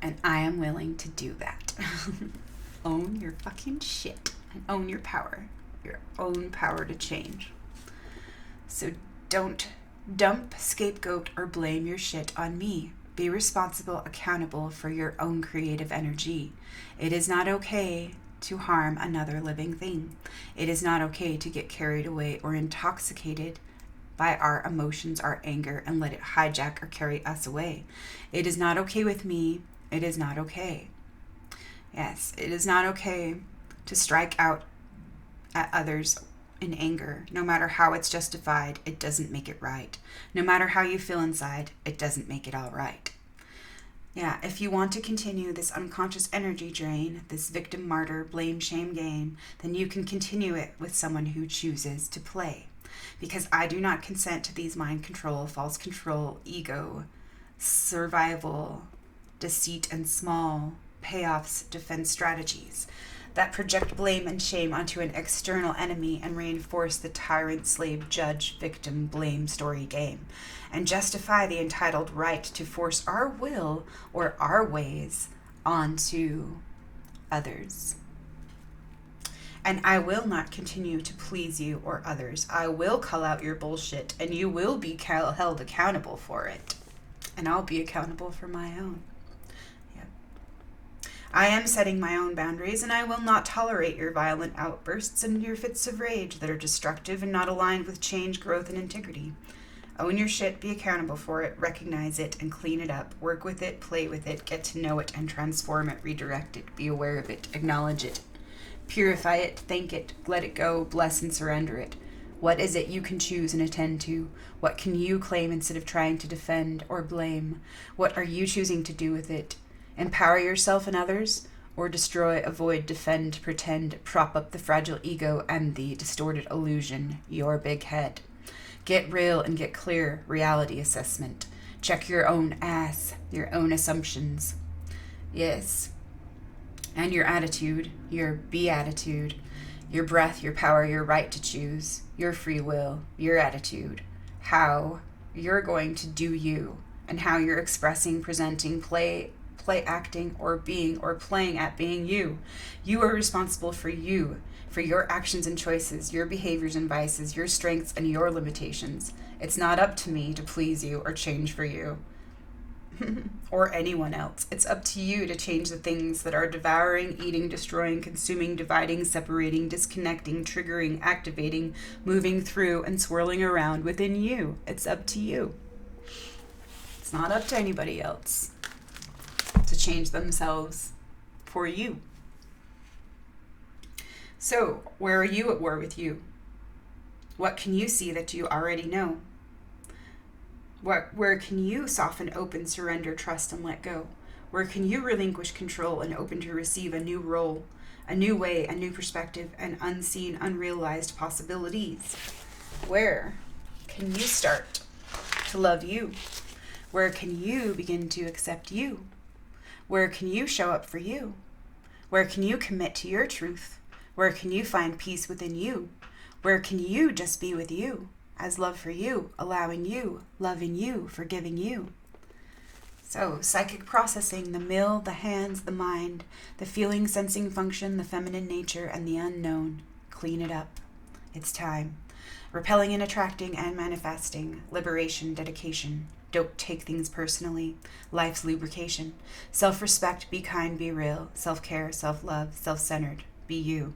Speaker 1: And I am willing to do that. Own your fucking shit and own your power, your own power to change. So don't dump, scapegoat, or blame your shit on me. Be responsible, accountable for your own creative energy. It is not okay to harm another living thing. It is not okay to get carried away or intoxicated by our emotions, our anger, and let it hijack or carry us away. It is not okay with me. It is not okay. Yes, it is not okay to strike out at others in anger. No matter how it's justified, it doesn't make it right. No matter how you feel inside, it doesn't make it all right. Yeah, if you want to continue this unconscious energy drain, this victim martyr blame shame game, then you can continue it with someone who chooses to play. Because I do not consent to these mind control, false control, ego, survival, deceit, and small payoffs defense strategies that project blame and shame onto an external enemy and reinforce the tyrant, slave, judge, victim, blame story game, and justify the entitled right to force our will or our ways onto others. And I will not continue to please you or others. I will call out your bullshit, and you will be held accountable for it. And I'll be accountable for my own. I am setting my own boundaries, and I will not tolerate your violent outbursts and your fits of rage that are destructive and not aligned with change, growth, and integrity. Own your shit, be accountable for it, recognize it, and clean it up. Work with it, play with it, get to know it, and transform it, redirect it, be aware of it, acknowledge it, purify it, thank it, let it go, bless and surrender it. What is it you can choose and attend to? What can you claim instead of trying to defend or blame? What are you choosing to do with it? Empower yourself and others, or destroy, avoid, defend, pretend, prop up the fragile ego and the distorted illusion, your big head. Get real and get clear, reality assessment. Check your own ass, your own assumptions. Yes. And your attitude, your beatitude, your breath, your power, your right to choose, your free will, your attitude, how you're going to do you, and how you're expressing, presenting, play acting, or being, or playing at being you. You are responsible for you, for your actions and choices, your behaviors and vices, your strengths and your limitations. It's not up to me to please you or change for you or anyone else. It's up to you to change the things that are devouring, eating, destroying, consuming, dividing, separating, disconnecting, triggering, activating, moving through, and swirling around within you. It's up to you. It's not up to anybody else to change themselves for you. So, where are you at war with you? What can you see that you already know? Where can you soften, open, surrender, trust, and let go? Where can you relinquish control and open to receive a new role, a new way, a new perspective, and unseen, unrealized possibilities? Where can you start to love you? Where can you begin to accept you? Where can you show up for you? Where can you commit to your truth? Where can you find peace within you? Where can you just be with you, as love for you, allowing you, loving you, forgiving you? So, psychic processing, the mill, the hands, the mind, the feeling, sensing function, the feminine nature, and the unknown. Clean it up. It's time. Repelling and attracting and manifesting. Liberation, dedication. Don't take things personally. Life's lubrication. Self-respect, be kind, be real. Self-care, self-love, self-centered. Be you.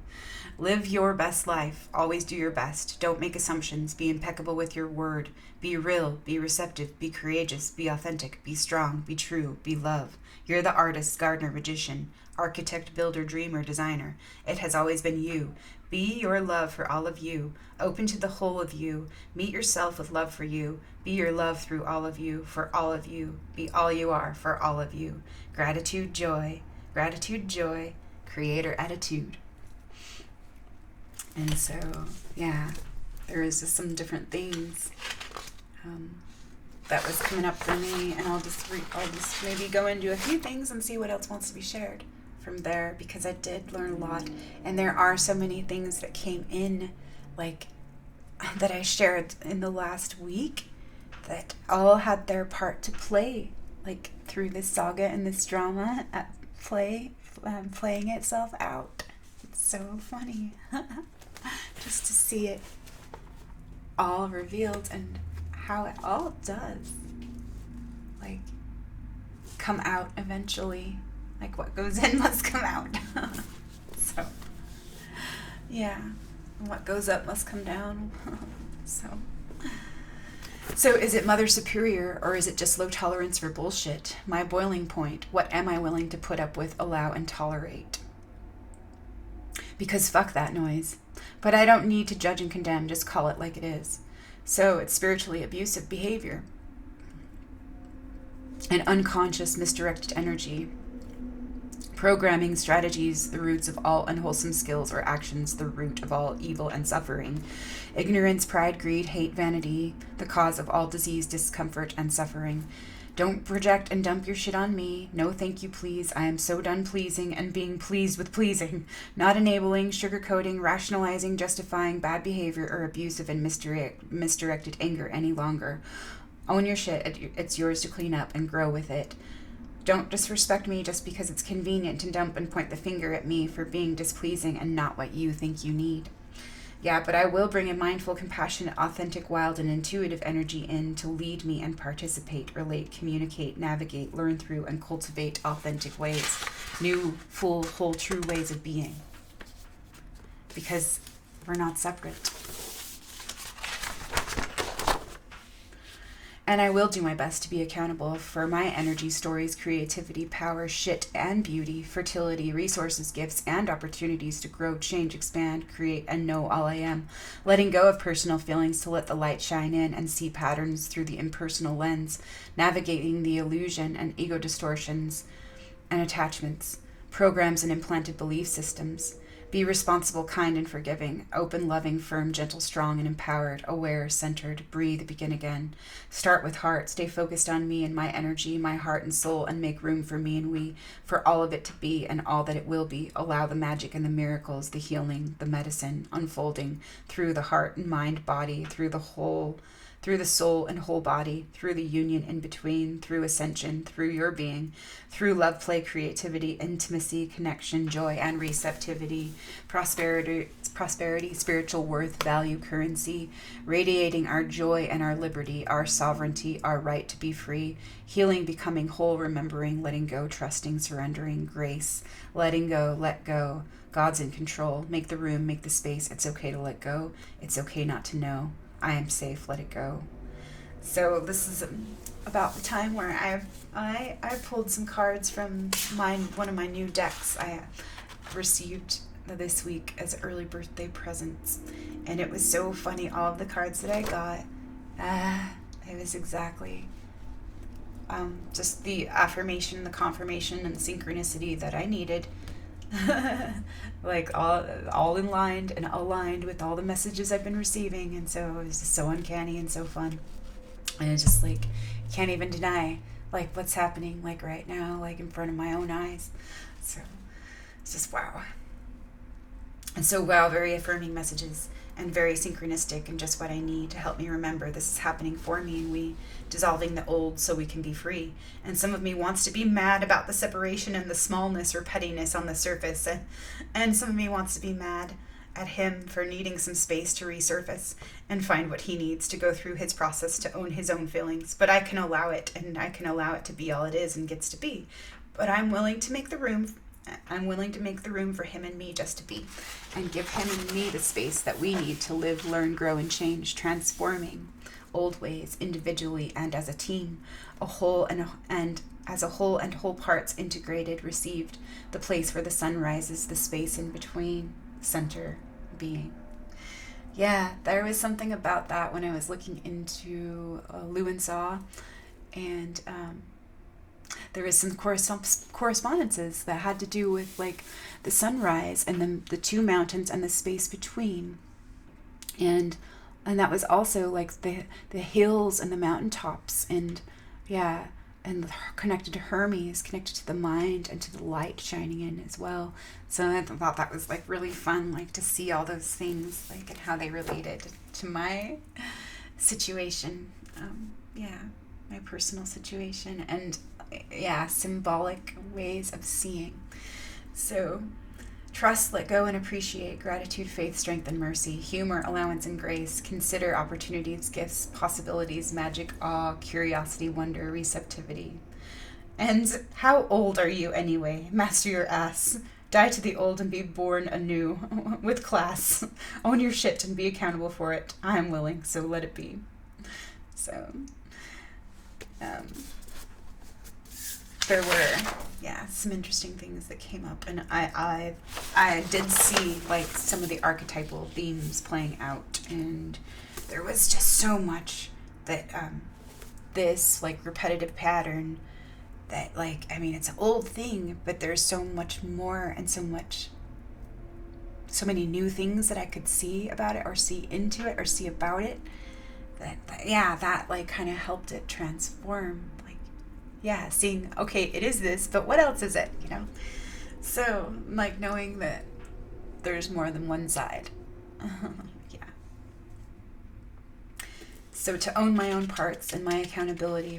Speaker 1: Live your best life. Always do your best. Don't make assumptions. Be impeccable with your word. Be real. Be receptive. Be courageous. Be authentic. Be strong. Be true. Be love. You're the artist, gardener, magician, architect, builder, dreamer, designer. It has always been you. Be your love for all of you. Open to the whole of you. Meet yourself with love for you. Be your love through all of you, for all of you. Be all you are for all of you. Gratitude, joy, Gratitude, joy, creator attitude. And so, yeah, there is just some different things that was coming up for me, and I'll just maybe go into a few things and see what else wants to be shared from there, because I did learn a lot, and there are so many things that came in, like, that I shared in the last week that all had their part to play, like, through this saga and this drama at playing itself out. It's so funny just to see it all revealed and how it all does, like, come out eventually. Like, what goes in must come out. So, yeah, what goes up must come down. So is it Mother Superior, or is it just low tolerance for bullshit? My boiling point. What am I willing to put up with, allow, and tolerate? Because fuck that noise. But I don't need to judge and condemn, just call it like it is. So it's spiritually abusive behavior. An unconscious, misdirected energy. Programming strategies, the roots of all unwholesome skills or actions, the root of all evil and suffering. Ignorance, pride, greed, hate, vanity, the cause of all disease, discomfort, and suffering. Don't project and dump your shit on me. No thank you, please. I am so done pleasing and being pleased with pleasing. Not enabling, sugarcoating, rationalizing, justifying bad behavior or abusive and misdirected anger any longer. Own your shit. It's yours to clean up and grow with it. Don't disrespect me just because it's convenient to dump and point the finger at me for being displeasing and not what you think you need. Yeah, but I will bring a mindful, compassionate, authentic, wild, and intuitive energy in to lead me and participate, relate, communicate, navigate, learn through, and cultivate authentic ways. New, full, whole, true ways of being. Because we're not separate. And I will do my best to be accountable for my energy, stories, creativity, power, shit, and beauty, fertility, resources, gifts, and opportunities to grow, change, expand, create, and know all I am. Letting go of personal feelings to let the light shine in and see patterns through the impersonal lens, navigating the illusion and ego distortions and attachments, programs and implanted belief systems. Be responsible, kind, and forgiving, open, loving, firm, gentle, strong, and empowered, aware, centered, breathe, begin again. Start with heart, stay focused on me and my energy, my heart and soul, and make room for me and we, for all of it to be and all that it will be. Allow the magic and the miracles, the healing, the medicine, unfolding through the heart and mind, body, through the soul and whole body, through the union in between, through ascension, through your being, through love, play, creativity, intimacy, connection, joy, and receptivity, prosperity, spiritual worth, value, currency, radiating our joy and our liberty, our sovereignty, our right to be free, healing, becoming whole, remembering, letting go, trusting, surrendering, grace, letting go, let go, God's in control, make the room, make the space, it's okay to let go, it's okay not to know. I am safe, let it go. So this is about the time where I pulled some cards from one of my new decks I received this week as early birthday presents. And it was so funny, all of the cards that I got. It was exactly just the affirmation, the confirmation, and synchronicity that I needed. Like all in line and aligned with all the messages I've been receiving, and so it was just so uncanny and so fun, and it's just like can't even deny like what's happening like right now, like in front of my own eyes. So it's just wow. And so wow, very affirming messages and very synchronistic and just what I need to help me remember this is happening for me, and we dissolving the old so we can be free. And some of me wants to be mad about the separation and the smallness or pettiness on the surface, and some of me wants to be mad at him for needing some space to resurface and find what he needs to go through his process to own his own feelings. But I can allow it, and I can allow it to be all it is and gets to be. But I'm willing to make the room for him and me just to be, and give him and me the space that we need to live, learn, grow, and change, transforming old ways individually and as a team, a whole and as a whole and whole parts integrated, received, the place where the sun rises, the space in between, center, being. Yeah, there was something about that when I was looking into Lu and Saw, and there was some correspondences that had to do with like the sunrise and the two mountains and the space between, and that was also like the hills and the mountaintops, and yeah, and connected to Hermes, connected to the mind and to the light shining in as well. So I thought that was like really fun, like to see all those things, like, and how they related to my situation. My personal situation, and yeah, symbolic ways of seeing. So trust, let go, and appreciate. Gratitude, faith, strength, and mercy. Humor, allowance, and grace. Consider opportunities, gifts, possibilities, magic, awe, curiosity, wonder, receptivity. And how old are you anyway? Master your ass. Die to the old and be born anew. With class. Own your shit and be accountable for it. I am willing, so let it be. So, there were, some interesting things that came up, and I did see like some of the archetypal themes playing out, and there was just so much that this like repetitive pattern that, like, I mean, it's an old thing, but there's so much more and so many new things that I could see about it, or see into it, or see about it, that like kind of helped it transform. Seeing, okay, it is this, but what else is it, So, like, knowing that there's more than one side. So to own my own parts and my accountability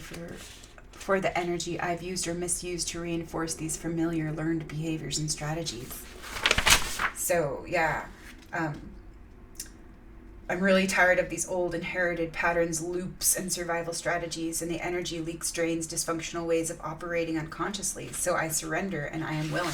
Speaker 1: for the energy I've used or misused to reinforce these familiar learned behaviors and strategies. So, I'm really tired of these old inherited patterns, loops, and survival strategies, and the energy leaks, drains, dysfunctional ways of operating unconsciously. So I surrender, and I am willing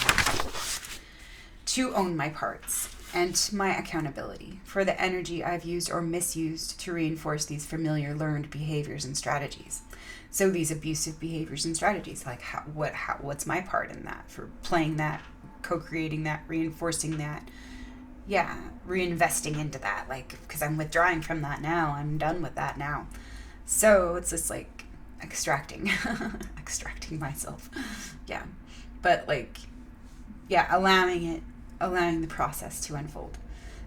Speaker 1: to own my parts and my accountability for the energy I've used or misused to reinforce these familiar learned behaviors and strategies. So these abusive behaviors and strategies, like what's my part in that, for playing that, co-creating that, reinforcing that, reinvesting into that, like, because I'm withdrawing from that now. I'm done with that now. So it's just like extracting myself. But like, allowing the process to unfold.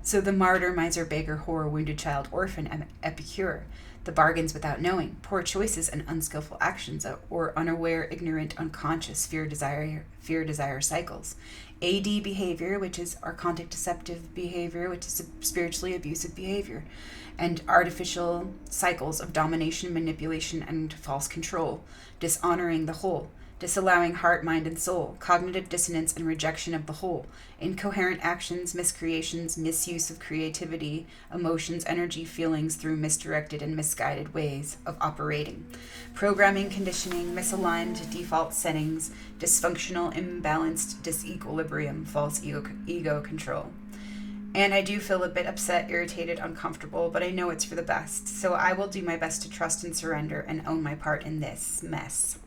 Speaker 1: So the martyr, miser, beggar, whore, wounded child, orphan, epicure, the bargains without knowing, poor choices and unskillful actions, or unaware, ignorant, unconscious fear desire cycles. AD behavior, which is archontic deceptive behavior, which is spiritually abusive behavior, and artificial cycles of domination, manipulation, and false control, dishonoring the whole, disallowing heart, mind, and soul, cognitive dissonance and rejection of the whole, incoherent actions, miscreations, misuse of creativity, emotions, energy, feelings through misdirected and misguided ways of operating, programming, conditioning, misaligned default settings, dysfunctional, imbalanced disequilibrium, false ego control. And I do feel a bit upset, irritated, uncomfortable, but I know it's for the best. So I will do my best to trust and surrender and own my part in this mess.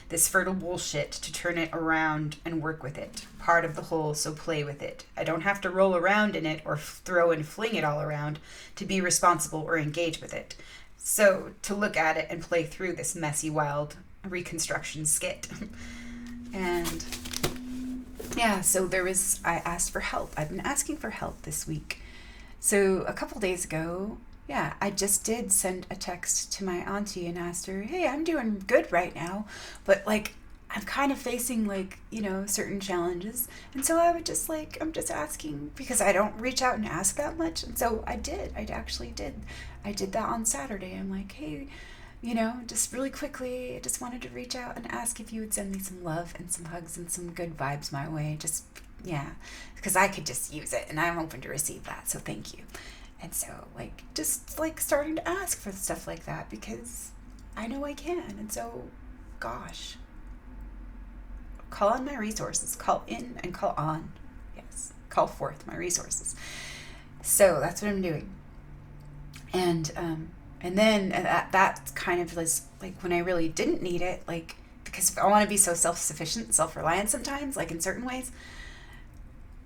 Speaker 1: This fertile bullshit, to turn it around and work with it. Part of the whole, so play with it. I don't have to roll around in it or throw and fling it all around to be responsible or engage with it. So to look at it and play through this messy, wild reconstruction skit. And so I asked for help. I've been asking for help this week. So a couple days ago, I just did send a text to my auntie and asked her, hey, I'm doing good right now, but like, I'm kind of facing like, certain challenges. And so I'm just asking, because I don't reach out and ask that much. And so I actually did. I did that on Saturday. I'm like, hey, just really quickly, I just wanted to reach out and ask if you would send me some love and some hugs and some good vibes my way. Because I could just use it and I'm open to receive that. So thank you. And so, starting to ask for stuff like that, because I know I can. And so, gosh, call on my resources. Call in and call on. Yes, call forth my resources. So that's what I'm doing. And then that kind of was, like, when I really didn't need it, like, because I want to be so self-sufficient, self-reliant sometimes, like, in certain ways.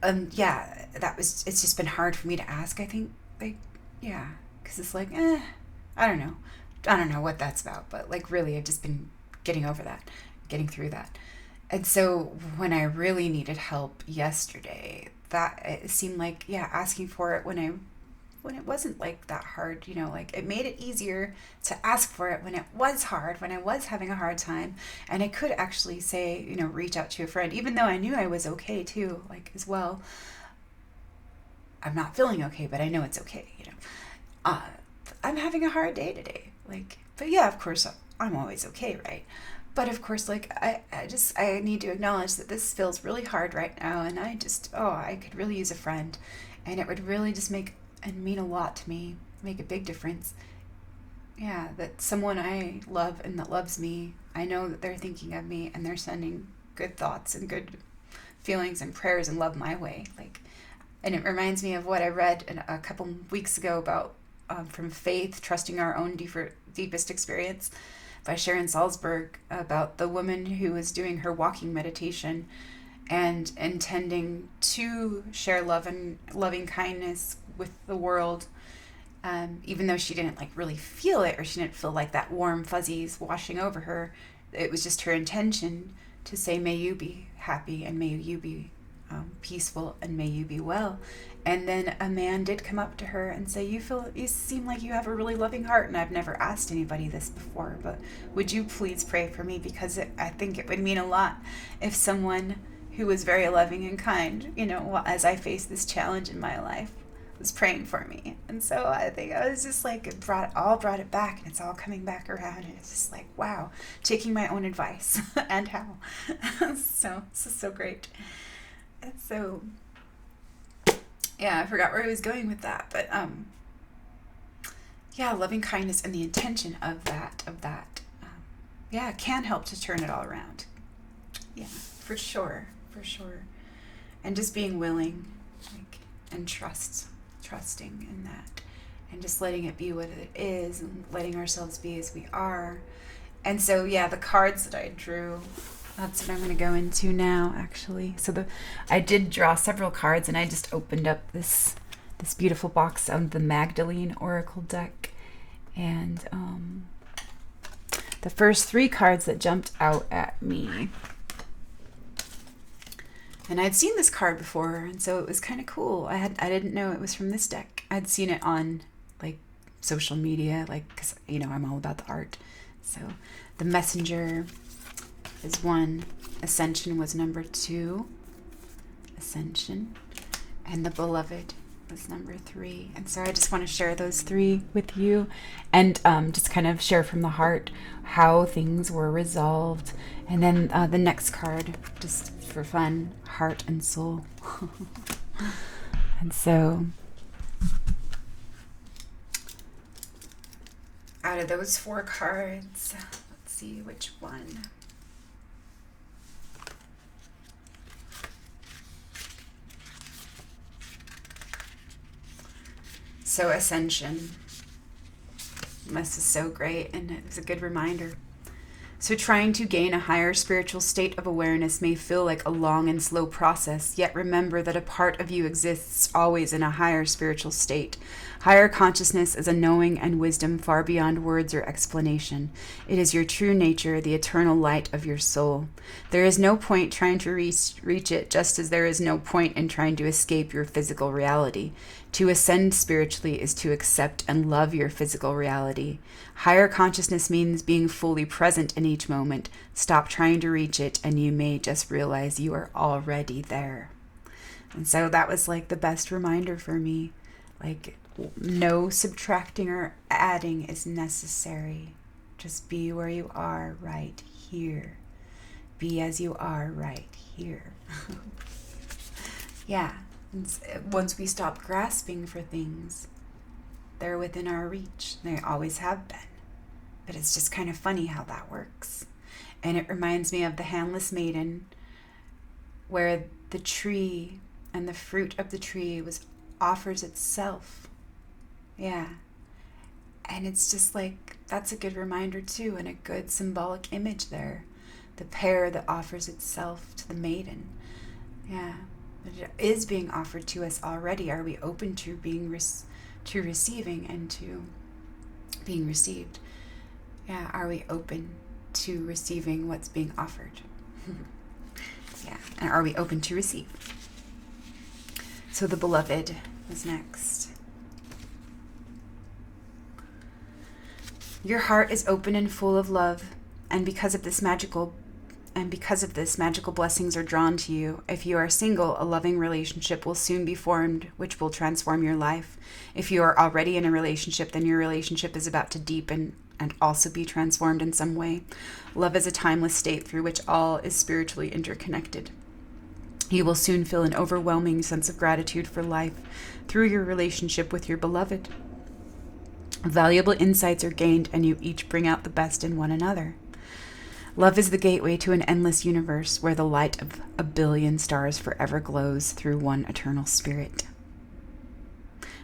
Speaker 1: It's just been hard for me to ask, I think. Because it's like, I don't know what that's about, but like, really, I've just been getting over that. getting through that. And so when I really needed help yesterday, that it seemed like, yeah, asking for it when it wasn't like that hard, like it made it easier to ask for it when it was hard, when I was having a hard time. And I could actually say, reach out to a friend, even though I knew I was okay too, like as well. I'm not feeling okay, but I know it's okay. Uh, I'm having a hard day today. But yeah, of course, I'm always okay, right? But of course, I need to acknowledge that this feels really hard right now. And I could really use a friend. And it would really just make and mean a lot to me, make a big difference. Yeah, that someone I love and that loves me, I know that they're thinking of me and they're sending good thoughts and good feelings and prayers and love my way. And it reminds me of what I read a couple weeks ago about from Faith, Trusting Our Own Deepest Experience by Sharon Salzberg, about the woman who was doing her walking meditation and intending to share love and loving kindness with the world, even though she didn't really feel it, or she didn't feel like that warm fuzzies washing over her. It was just her intention to say, may you be happy and may you be peaceful and may you be well. And then a man did come up to her and say, you seem like you have a really loving heart, and I've never asked anybody this before, but would you please pray for me, because I think it would mean a lot if someone who was very loving and kind, as I face this challenge in my life, was praying for me. And so I think I was just brought it back, and it's all coming back around, and it's just like, wow, taking my own advice and how. So this is so great. And so, yeah, I forgot where I was going with that, but yeah, loving kindness and the intention of that, can help to turn it all around. Yeah, for sure. And just being willing, and trusting in that, and just letting it be what it is, and letting ourselves be as we are. And so, yeah, the cards that I drew, that's what I'm going to go into now, actually. So I did draw several cards, and I just opened up this beautiful box of the Magdalene Oracle deck. And the first 3 cards that jumped out at me, and I'd seen this card before, and so it was kind of cool. I didn't know it was from this deck. I'd seen it on social media, because I'm all about the art. So the Messenger is 1, Ascension was number 2, Ascension, and the Beloved was number 3. And so I just want to share those 3 with you, and just kind of share from the heart how things were resolved. And then the next card, just for fun, Heart and Soul. And so out of those 4 cards, let's see which one. So Ascension. This is so great, and it was a good reminder. So trying to gain a higher spiritual state of awareness may feel like a long and slow process, yet remember that a part of you exists always in a higher spiritual state. Higher consciousness is a knowing and wisdom far beyond words or explanation. It is your true nature, the eternal light of your soul. There is no point trying to reach it, just as there is no point in trying to escape your physical reality. To ascend spiritually is to accept and love your physical reality. Higher consciousness means being fully present in each moment. Stop trying to reach it, and you may just realize you are already there. And so that was the best reminder for me. No subtracting or adding is necessary. Just be where you are right here. Be as you are right here. Yeah. Once we stop grasping for things, they're within our reach. They always have been. But it's just kind of funny how that works. And it reminds me of the handless maiden, where the tree and the fruit of the tree offers itself. Yeah. And it's just that's a good reminder too, and a good symbolic image there. The pear that offers itself to the maiden. Yeah. It is being offered to us already. Are we open to to receiving and to being received? Yeah, are we open to receiving what's being offered? Yeah, and are we open to receive? So the beloved is next. Your heart is open and full of love, and because of this magical blessings are drawn to you. If you are single, a loving relationship will soon be formed, which will transform your life. If you are already in a relationship, then your relationship is about to deepen and also be transformed in some way. Love is a timeless state through which all is spiritually interconnected. You will soon feel an overwhelming sense of gratitude for life through your relationship with your beloved. Valuable insights are gained, and you each bring out the best in one another. Love is the gateway to an endless universe where the light of a billion stars forever glows through one eternal spirit.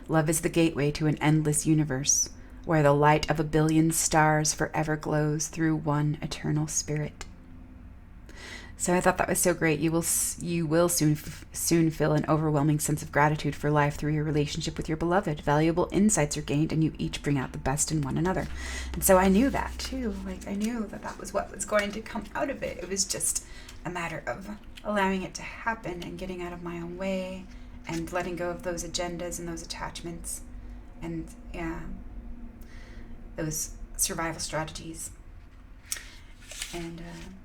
Speaker 1: Love is the gateway to an endless universe where the light of a billion stars forever glows through one eternal spirit. So I thought that was so great. You will soon feel an overwhelming sense of gratitude for life through your relationship with your beloved. Valuable insights are gained, and you each bring out the best in one another. And so I knew that too. Like, I knew that was what was going to come out of it. It was just a matter of allowing it to happen and getting out of my own way and letting go of those agendas and those attachments and those survival strategies. And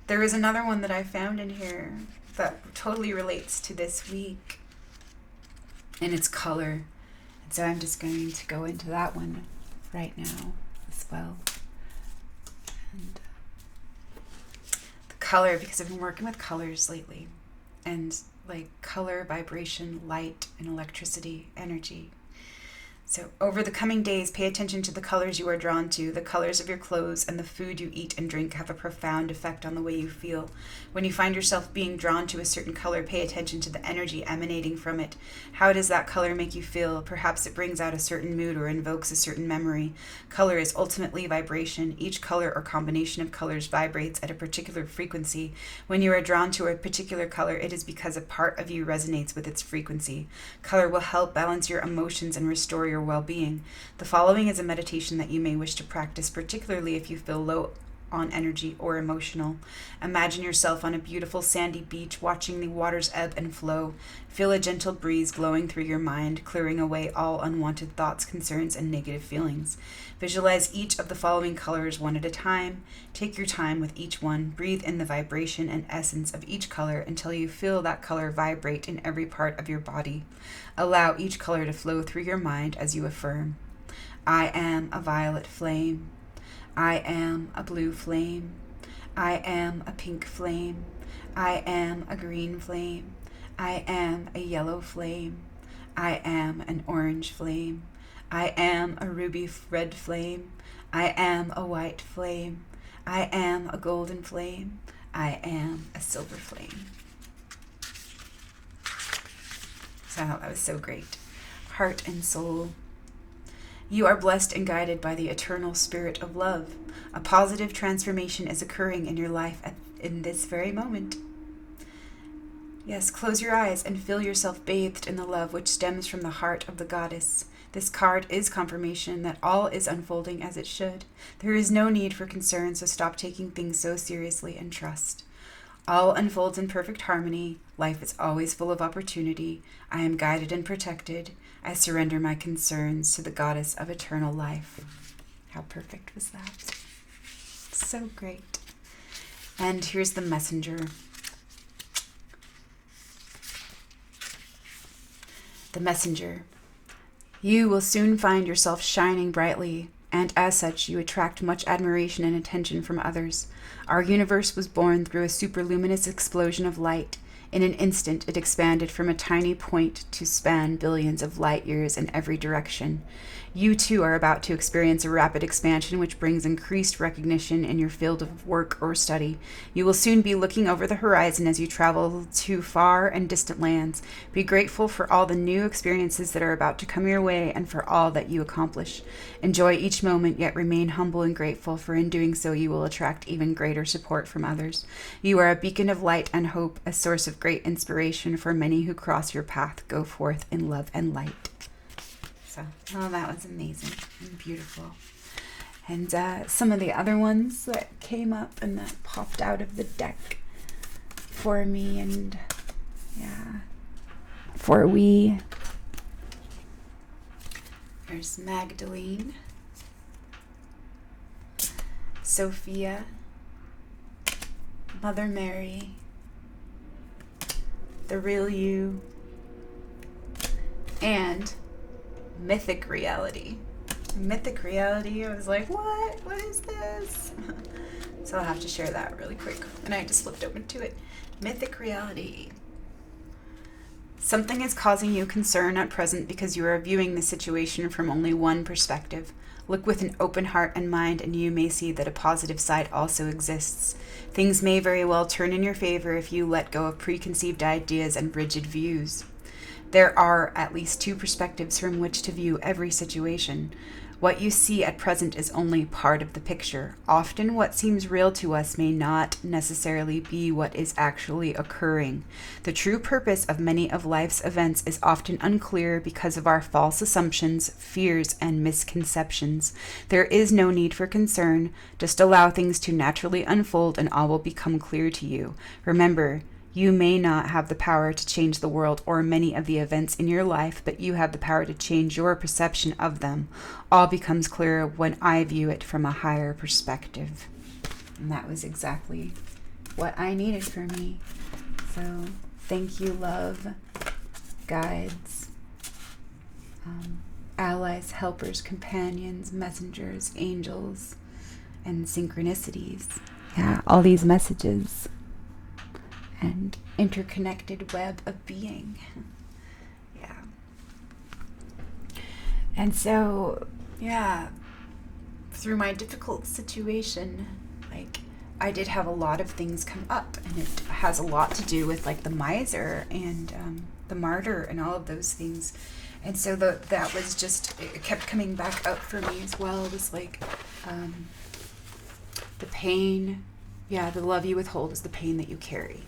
Speaker 1: there is another one that I found in here that totally relates to this week, and it's color. And so I'm just going to go into that one right now as well. And the color, because I've been working with colors lately, and like color, vibration, light, and electricity, energy. So over the coming days, pay attention to the colors you are drawn to. The colors of your clothes and the food you eat and drink have a profound effect on the way you feel. When you find yourself being drawn to a certain color, pay attention to the energy emanating from it. How does that color make you feel? Perhaps it brings out a certain mood or invokes a certain memory. Color is ultimately vibration. Each color or combination of colors vibrates at a particular frequency. When you are drawn to a particular color, it is because a part of you resonates with its frequency. Color will help balance your emotions and restore your well-being. The following is a meditation that you may wish to practice, particularly if you feel low on energy or emotional. Imagine yourself on a beautiful sandy beach, watching the waters ebb and flow. Feel a gentle breeze blowing through your mind, clearing away all unwanted thoughts, concerns, and negative feelings. Visualize each of the following colors one at a time. Take your time with each one. Breathe in the vibration and essence of each color until you feel that color vibrate in every part of your body. Allow each color to flow through your mind as you affirm. I am a violet flame. I am a blue flame. I am a pink flame. I am a green flame. I am a yellow flame. I am an orange flame. I am a ruby red flame. I am a white flame. I am a golden flame. I am a silver flame. So I thought that was so great. Heart and soul. You are blessed and guided by the eternal spirit of love. A positive transformation is occurring in your life in this very moment. Yes, close your eyes and feel yourself bathed in the love which stems from the heart of the goddess. This card is confirmation that all is unfolding as it should. There is no need for concern, so stop taking things so seriously and trust. All unfolds in perfect harmony. Life is always full of opportunity. I am guided and protected. I surrender my concerns to the goddess of eternal life. How perfect was that? So great. And here's the messenger. The messenger. You will soon find yourself shining brightly, and as such, you attract much admiration and attention from others. Our universe was born through a superluminous explosion of light. In an instant, it expanded from a tiny point to span billions of light years in every direction. You too are about to experience a rapid expansion which brings increased recognition in your field of work or study. You will soon be looking over the horizon as you travel to far and distant lands. Be grateful for all the new experiences that are about to come your way and for all that you accomplish. Enjoy each moment, yet remain humble and grateful, for in doing so you will attract even greater support from others. You are a beacon of light and hope, a source of great inspiration for many who cross your path. Go forth in love and light. So, oh, that was amazing and beautiful. And some of the other ones that came up and that popped out of the deck for me, and yeah, for we. There's Magdalene, Sophia, Mother Mary, the real you, and mythic reality. Mythic reality, I was like, what? What is this? So I'll have to share that really quick. And I just flipped open to it. Mythic reality. Something is causing you concern at present because you are viewing the situation from only one perspective. Look with an open heart and mind, and you may see that a positive side also exists. Things may very well turn in your favor if you let go of preconceived ideas and rigid views. There are at least two perspectives from which to view every situation. What you see at present is only part of the picture. Often what seems real to us may not necessarily be what is actually occurring. The true purpose of many of life's events is often unclear because of our false assumptions, fears, and misconceptions. There is no need for concern. Just allow things to naturally unfold and all will become clear to you. Remember, you may not have the power to change the world or many of the events in your life, but you have the power to change your perception of them. All becomes clearer when I view it from a higher perspective. And that was exactly what I needed for me. So thank you, love, guides, allies, helpers, companions, messengers, angels, and synchronicities. Yeah, all these messages. And interconnected web of being. Yeah. And so, yeah, through my difficult situation, like, I did have a lot of things come up, and it has a lot to do with, like, the miser and the martyr and all of those things. And so that was just, it kept coming back up for me as well. It was like the pain, yeah, the love you withhold is the pain that you carry.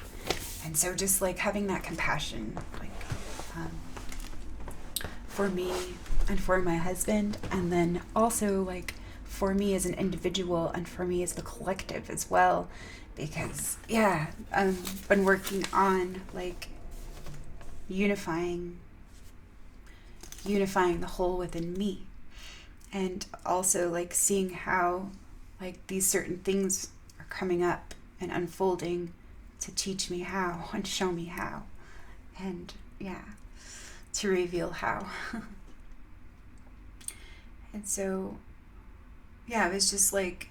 Speaker 1: And so just like having that compassion, like for me and for my husband, and then also like for me as an individual and for me as the collective as well, because yeah, been working on like unifying the whole within me, and also like seeing how like these certain things are coming up and unfolding to teach me how and show me how, and yeah, to reveal how. And so yeah, it was just like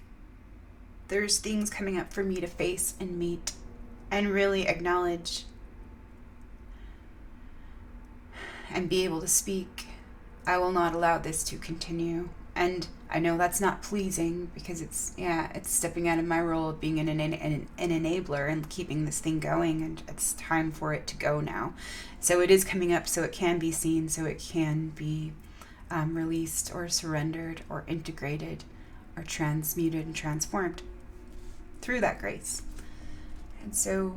Speaker 1: there's things coming up for me to face and meet and really acknowledge and be able to speak. I will not allow this to continue. And I know that's not pleasing because it's stepping out of my role of being an enabler and keeping this thing going, and it's time for it to go now. So it is coming up so it can be seen, so it can be released or surrendered or integrated or transmuted and transformed through that grace. And so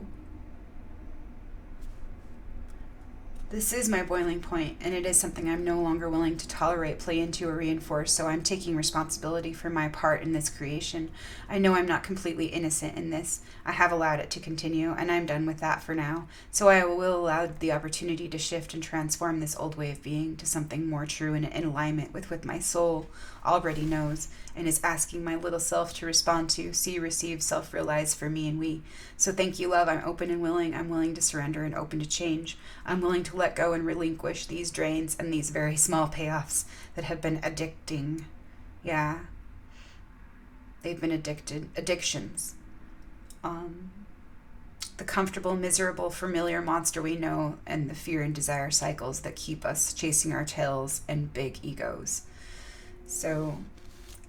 Speaker 1: this is my boiling point, and it is something I'm no longer willing to tolerate, play into, or reinforce, so I'm taking responsibility for my part in this creation. I know I'm not completely innocent in this. I have allowed it to continue, and I'm done with that for now. So I will allow the opportunity to shift and transform this old way of being to something more true and in alignment with what my soul already knows and is asking my little self to respond to, see, receive, self-realize for me and we. So thank you, love. I'm open and willing. I'm willing to surrender and open to change. I'm willing to let go and relinquish these drains and these very small payoffs that have been addicting. Yeah. They've been addictions. The comfortable, miserable, familiar monster we know, and the fear and desire cycles that keep us chasing our tails and big egos. So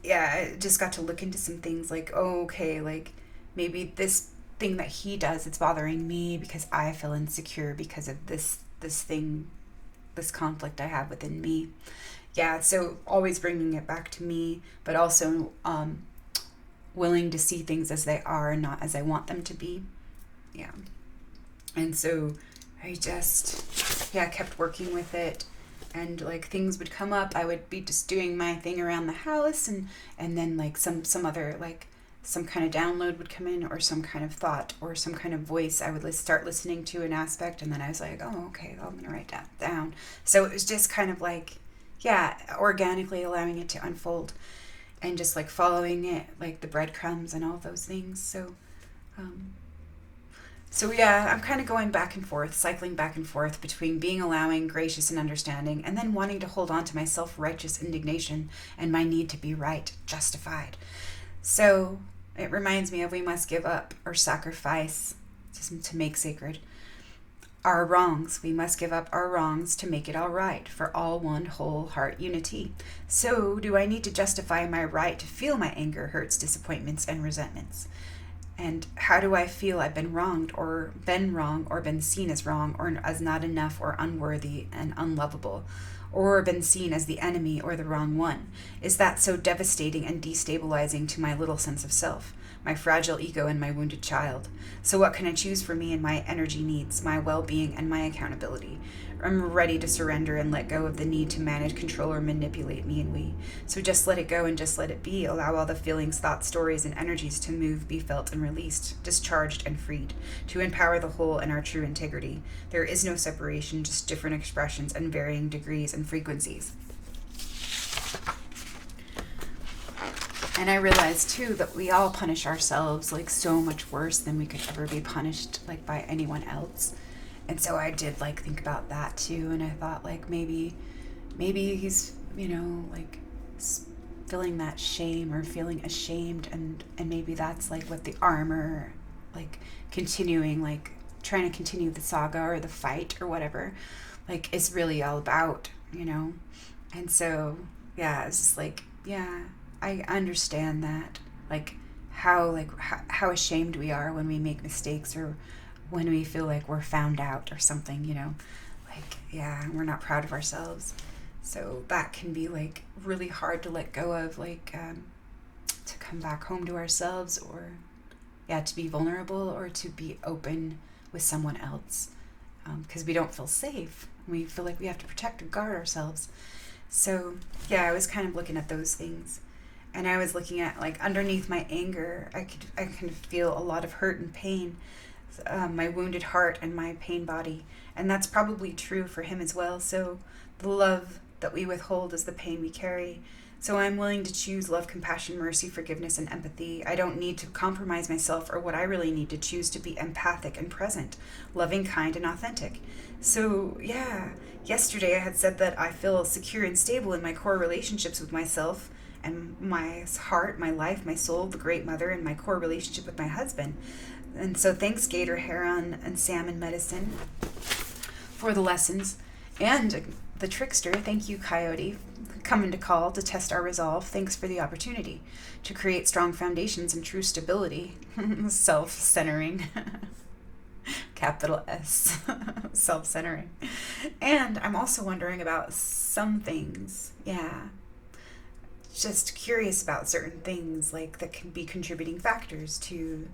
Speaker 1: yeah, I just got to look into some things like, oh, okay, like maybe this thing that he does, it's bothering me because I feel insecure because of this thing, this conflict I have within me. Yeah, so always bringing it back to me, but also willing to see things as they are and not as I want them to be. Yeah. And so I just, kept working with it. and like things would come up. I would be just doing my thing around the house, and then like some other like some kind of download would come in, or some kind of thought or some kind of voice. I would start listening to an aspect, and then I was like, oh, okay, I'm gonna write that down. So it was just kind of like, yeah, organically allowing it to unfold, and just like following it, like the breadcrumbs and all those things. So yeah, I'm kind of going back and forth, cycling back and forth between being allowing, gracious, and understanding, and then wanting to hold on to my self-righteous indignation and my need to be right, justified. So it reminds me of we must give up or sacrifice to make sacred our wrongs. We must give up our wrongs to make it all right, for all one whole heart unity. So do I need to justify my right to feel my anger, hurts, disappointments, and resentments? And how do I feel I've been wronged, or been seen as wrong, or as not enough, or unworthy and unlovable, or been seen as the enemy or the wrong one? Is that so devastating and destabilizing to my little sense of self, my fragile ego, and my wounded child? So what can I choose for me and my energy needs, my well-being, and my accountability? I'm ready to surrender and let go of the need to manage, control, or manipulate me and we. So just let it go and just let it be. Allow all the feelings, thoughts, stories, and energies to move, be felt, and released, discharged and freed, to empower the whole and our true integrity. There is no separation, just different expressions and varying degrees and frequencies. And I realized too that we all punish ourselves like so much worse than we could ever be punished like by anyone else. And so I did like think about that too, and I thought like maybe he's, like feeling that shame or feeling ashamed, and maybe that's like what the armor, like continuing, like trying to continue the saga or the fight or whatever, like is really all about, And so yeah, it's just like, yeah, I understand that, like how ashamed we are when we make mistakes, or when we feel like we're found out or something, like, yeah, we're not proud of ourselves. So that can be like really hard to let go of, like to come back home to ourselves, or to be vulnerable, or to be open with someone else, because we don't feel safe. We feel like we have to protect or guard ourselves. So yeah, I was kind of looking at those things, and I was looking at like underneath my anger, I can feel a lot of hurt and pain, my wounded heart and my pain body. And that's probably true for him as well. So the love that we withhold is the pain we carry. So I'm willing to choose love, compassion, mercy, forgiveness, and empathy. I don't need to compromise myself or what I really need to choose to be empathic and present, loving, kind, and authentic. So yeah, yesterday I had said that I feel secure and stable in my core relationships with myself and my heart, my life, my soul, the great mother, and my core relationship with my husband. And so thanks Gator, Heron, and Salmon Medicine for the lessons. And the Trickster, thank you Coyote, coming to call to test our resolve. Thanks for the opportunity to create strong foundations and true stability. Self-centering. Capital S. Self-centering. And I'm also wondering about some things. Yeah. Just curious about certain things like that can be contributing factors to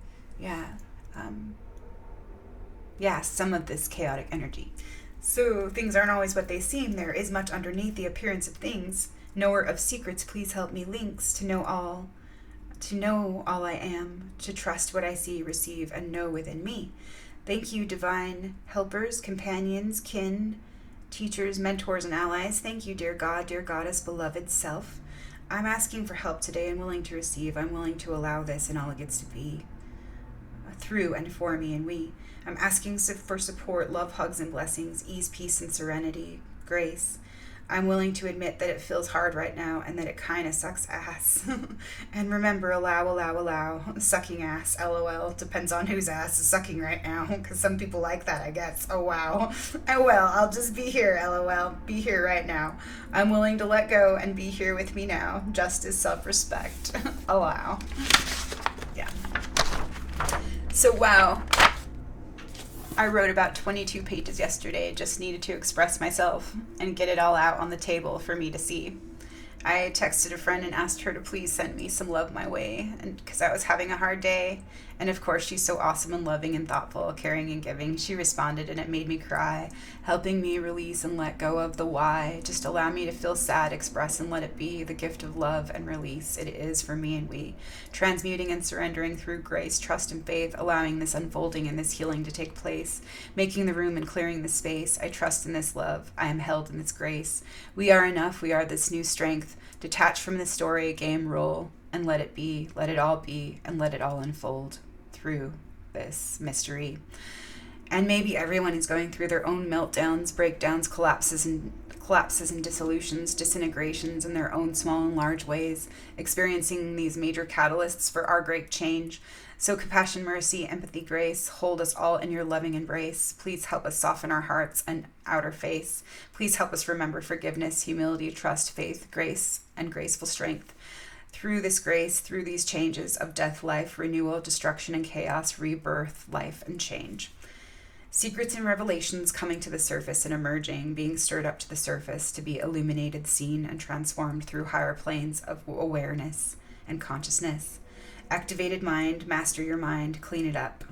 Speaker 1: some of this chaotic energy. So things aren't always what they seem. There is much underneath the appearance of things. Knower of secrets, please help me. Links to know all I am, to trust what I see, receive, and know within me. Thank you, divine helpers, companions, kin, teachers, mentors, and allies. Thank you, dear God, dear Goddess, beloved self. I'm asking for help today and willing to receive. I'm willing to allow this and all it gets to be through and for me and we. I'm asking for support, love, hugs, and blessings, ease, peace, and serenity, grace. I'm willing to admit that it feels hard right now and that it kind of sucks ass. And remember, allow, sucking ass, LOL. Depends on whose ass is sucking right now, because some people like that, I guess. Oh, wow. Oh, well, I'll just be here, LOL. Be here right now. I'm willing to let go and be here with me now. Justice, self-respect. Allow. Yeah. So, wow. I wrote about 22 pages yesterday. Just needed to express myself and get it all out on the table for me to see. I texted a friend and asked her to please send me some love my way, and because I was having a hard day. And of course, she's so awesome and loving and thoughtful, caring and giving. She responded, and it made me cry, helping me release and let go of the why. Just allow me to feel sad, express, and let it be the gift of love and release. It is for me and we. Transmuting and surrendering through grace, trust, and faith, allowing this unfolding and this healing to take place, making the room and clearing the space. I trust in this love. I am held in this grace. We are enough. We are this new strength. Detach from the story, game, role, and let it be. Let it all be, and let it all unfold through this mystery. And maybe everyone is going through their own meltdowns, breakdowns, collapses and dissolutions, disintegrations in their own small and large ways, experiencing these major catalysts for our great change. So compassion, mercy, empathy, grace, hold us all in your loving embrace. Please help us soften our hearts and outer face. Please help us remember forgiveness, humility, trust, faith, grace, and graceful strength. Through this grace, through these changes of death, life, renewal, destruction, and chaos, rebirth, life, and change. Secrets and revelations coming to the surface and emerging, being stirred up to the surface to be illuminated, seen, and transformed through higher planes of awareness and consciousness. Activated mind, master your mind, clean it up.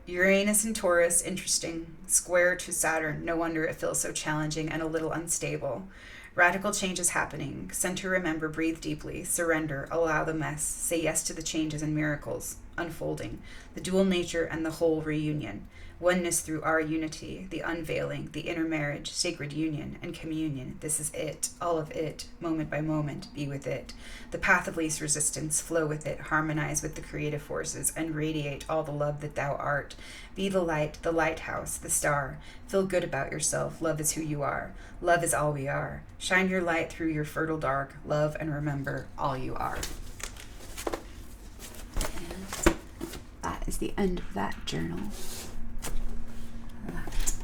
Speaker 1: Uranus and Taurus, interesting. Square to Saturn, no wonder it feels so challenging and a little unstable. Radical change is happening. Center, remember, breathe deeply, surrender, allow the mess, say yes to the changes and miracles unfolding, the dual nature and the whole reunion, oneness through our unity, the unveiling, the inner marriage, sacred union, and communion. This is it, all of it, moment by moment, be with it. The path of least resistance, flow with it, harmonize with the creative forces, and radiate all the love that thou art. Be the light, the lighthouse, the star. Feel good about yourself. Love is who you are. Love is all we are. Shine your light through your fertile dark. Love and remember all you are. And that is the end of that journal. That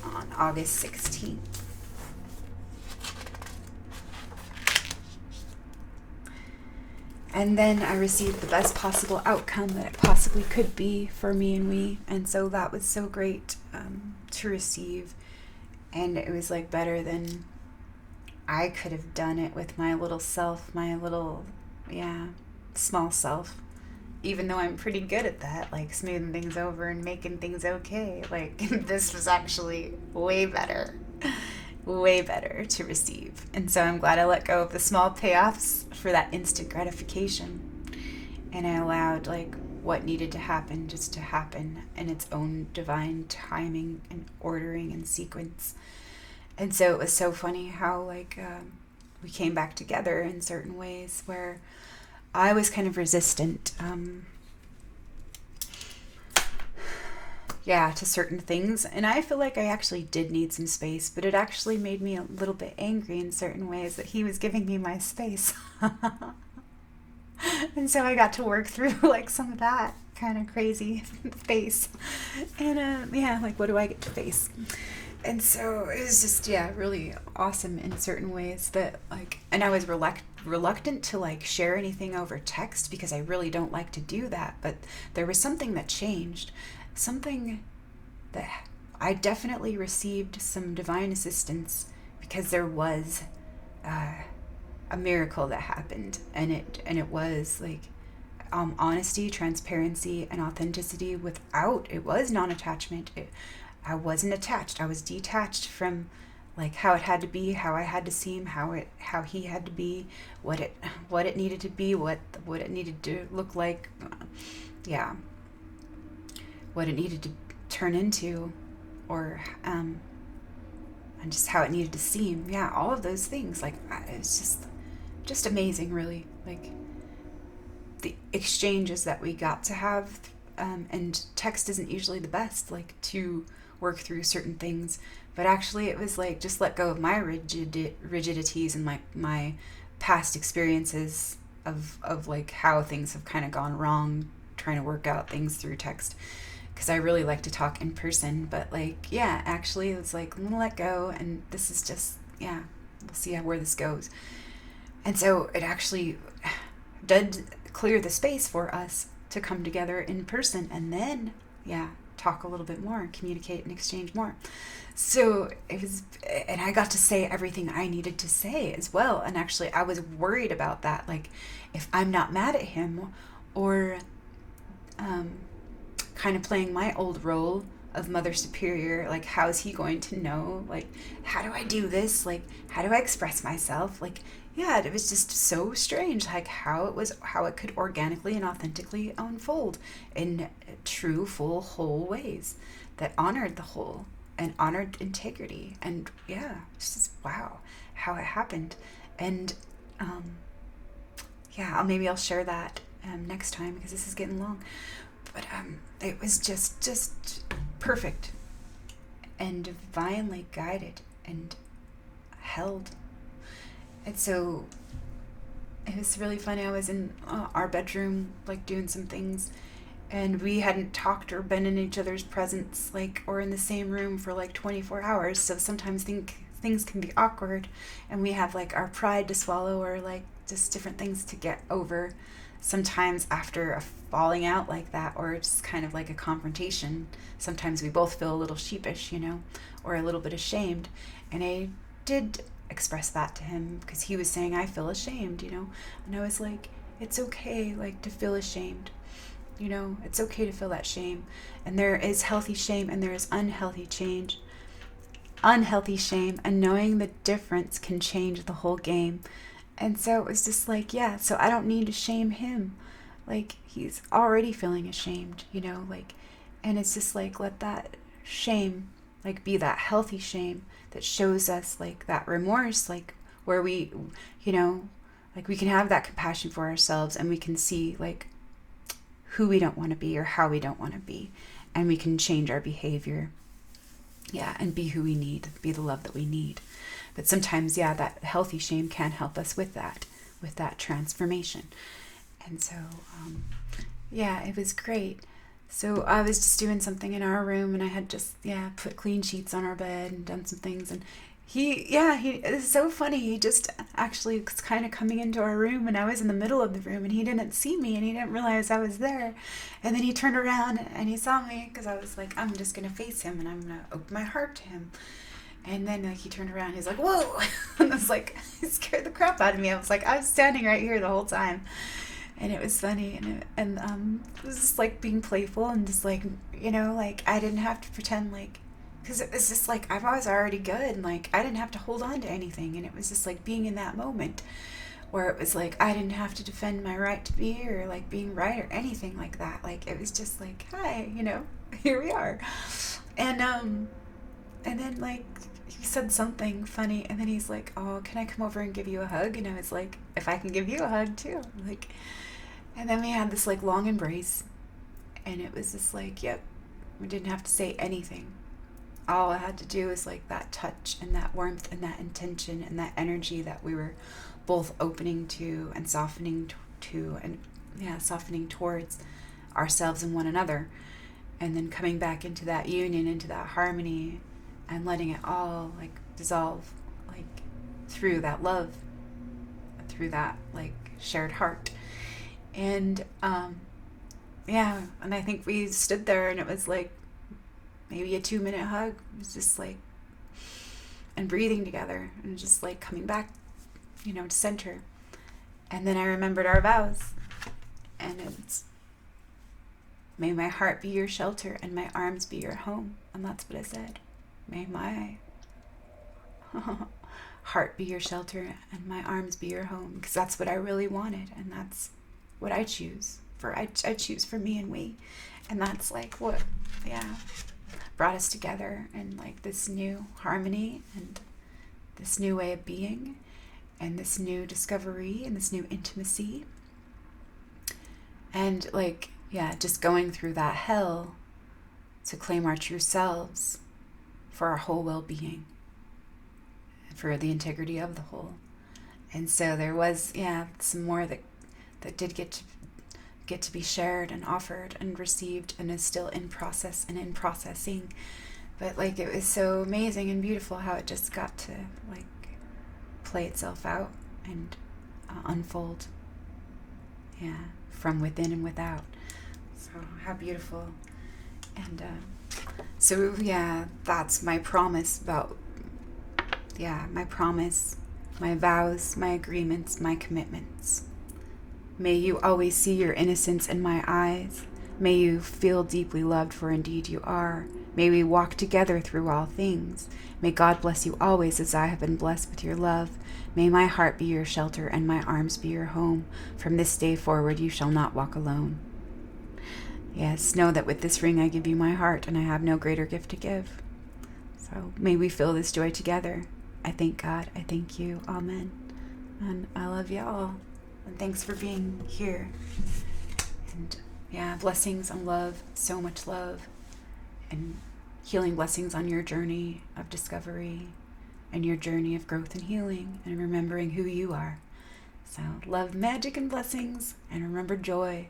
Speaker 1: on August 16th. And then I received the best possible outcome that it possibly could be for me and we. And so that was so great to receive. And it was like better than I could have done it with my little self, my little, small self. Even though I'm pretty good at that, like smoothing things over and making things okay. Like this was actually way better to receive. And so I'm glad I let go of the small payoffs for that instant gratification. And I allowed like what needed to happen just to happen in its own divine timing and ordering and sequence. And so it was so funny how like we came back together in certain ways where I was kind of resistant to certain things, and I feel like I actually did need some space, but it actually made me a little bit angry in certain ways that he was giving me my space. And so I got to work through like some of that kind of crazy face, and like what do I get to face? And so it was just really awesome in certain ways that like, and I was reluctant to like share anything over text because I really don't like to do that, but there was something that changed, something that I definitely received some divine assistance because there was a miracle that happened, and it was like honesty, transparency, and authenticity it was non-attachment. I wasn't attached. I was detached from like how it had to be, how I had to seem, how he had to be, what it needed to be, what it needed to look like, what it needed to turn into, or and just how it needed to seem. Yeah, all of those things. Like it's just amazing, really. Like the exchanges that we got to have, and text isn't usually the best, like to work through certain things, but actually it was like just let go of my rigidities and my past experiences of like how things have kind of gone wrong trying to work out things through text, because I really like to talk in person. But like actually it's like I'm gonna let go, and this is just we'll see where this goes. And so it actually did clear the space for us to come together in person and then talk a little bit more, communicate and exchange more. So it was, and I got to say everything I needed to say as well. And actually, I was worried about that. Like, if I'm not mad at him, or um, kind of playing my old role of Mother Superior, like, how is he going to know? Like, how do I do this? Like, how do I express myself? Like, yeah, it was just so strange, like how it could organically and authentically unfold in true, full, whole ways that honored the whole and honored integrity. And yeah, it's just wow how it happened. And yeah, maybe I'll share that next time, because this is getting long. But it was just perfect and divinely guided and held. And so it was really funny. I was in our bedroom, like, doing some things, and we hadn't talked or been in each other's presence, like, or in the same room for like 24 hours. So sometimes things can be awkward, and we have like our pride to swallow, or like just different things to get over. Sometimes after a falling out like that, or just kind of like a confrontation, sometimes we both feel a little sheepish, or a little bit ashamed. And I did express that to him, because he was saying, I feel ashamed, and I was like, it's okay, like, to feel ashamed. It's okay to feel that shame. And there is healthy shame, and there is unhealthy shame, and knowing the difference can change the whole game. And so it was just like, yeah, so I don't need to shame him. Like, he's already feeling ashamed, like, and it's just like, let that shame, like, be that healthy shame that shows us, like, that remorse, like, where we, like, we can have that compassion for ourselves, and we can see, like, who we don't want to be or how we don't want to be, and we can change our behavior, yeah, and be who we need, be the love that we need. But sometimes, yeah, that healthy shame can help us with that transformation. And so, yeah, it was great. So I was just doing something in our room, and I had just, yeah, put clean sheets on our bed and done some things. And it's so funny. He just actually was kind of coming into our room, and I was in the middle of the room, and he didn't see me, and he didn't realize I was there. And then he turned around and he saw me, because I was like, I'm just going to face him, and I'm going to open my heart to him. And then, like, he turned around, he's like, whoa. And I was like, it scared the crap out of me. I was like, I was standing right here the whole time. And it was funny, and it was just like being playful, and just like, like, I didn't have to pretend, like, because it was just like, I was already good, and like, I didn't have to hold on to anything. And it was just like being in that moment where it was like, I didn't have to defend my right to be, or like being right, or anything like that. Like, it was just like, hi, here we are. And then, like, he said something funny, and then he's like, oh, can I come over and give you a hug? And I was like, if I can give you a hug too, like. And then we had this, like, long embrace, and it was just like, yep, we didn't have to say anything. All I had to do was, like, that touch and that warmth and that intention and that energy that we were both opening to and softening to, and, yeah, softening towards ourselves and one another. And then coming back into that union, into that harmony, and letting it all, like, dissolve, like, through that love, through that, like, shared heart. And yeah, and I think we stood there, and it was like maybe a 2-minute hug. It was just like, and breathing together, and just like coming back, to center. And then I remembered our vows, and it's, may my heart be your shelter and my arms be your home. And that's what I said. May my heart be your shelter and my arms be your home, because that's what I really wanted, and that's what I choose for. I choose for me and we, and that's like what, yeah, brought us together, and like this new harmony, and this new way of being, and this new discovery, and this new intimacy, and like, yeah, just going through that hell to claim our true selves for our whole well-being, for the integrity of the whole. And so there was, yeah, some more that did get to be shared and offered and received, and is still in process and in processing. But like, it was so amazing and beautiful how it just got to like play itself out and unfold, yeah, from within and without. So how beautiful. And So, yeah, that's my promise about, my promise, my vows, my agreements, my commitments. May you always see your innocence in my eyes. May you feel deeply loved, for indeed you are. May we walk together through all things. May God bless you always as I have been blessed with your love. May my heart be your shelter and my arms be your home. From this day forward you shall not walk alone. Yes, know that with this ring I give you my heart, and I have no greater gift to give. So may we feel this joy together. I thank God. I thank you. Amen. And I love you all. And thanks for being here. And yeah, blessings and love, so much love, and healing blessings on your journey of discovery and your journey of growth and healing and remembering who you are. So love, magic, and blessings, and remember joy.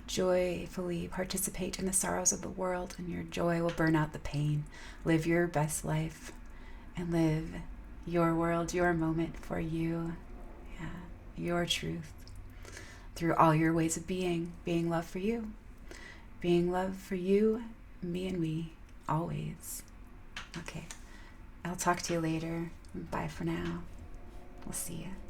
Speaker 1: Joyfully participate in the sorrows of the world, and your joy will burn out the pain. Live your best life and live your world, your moment for you. Yeah, your truth. Through all your ways of being love for you. Being love for you, me and we, always. Okay, I'll talk to you later. Bye for now. We'll see you.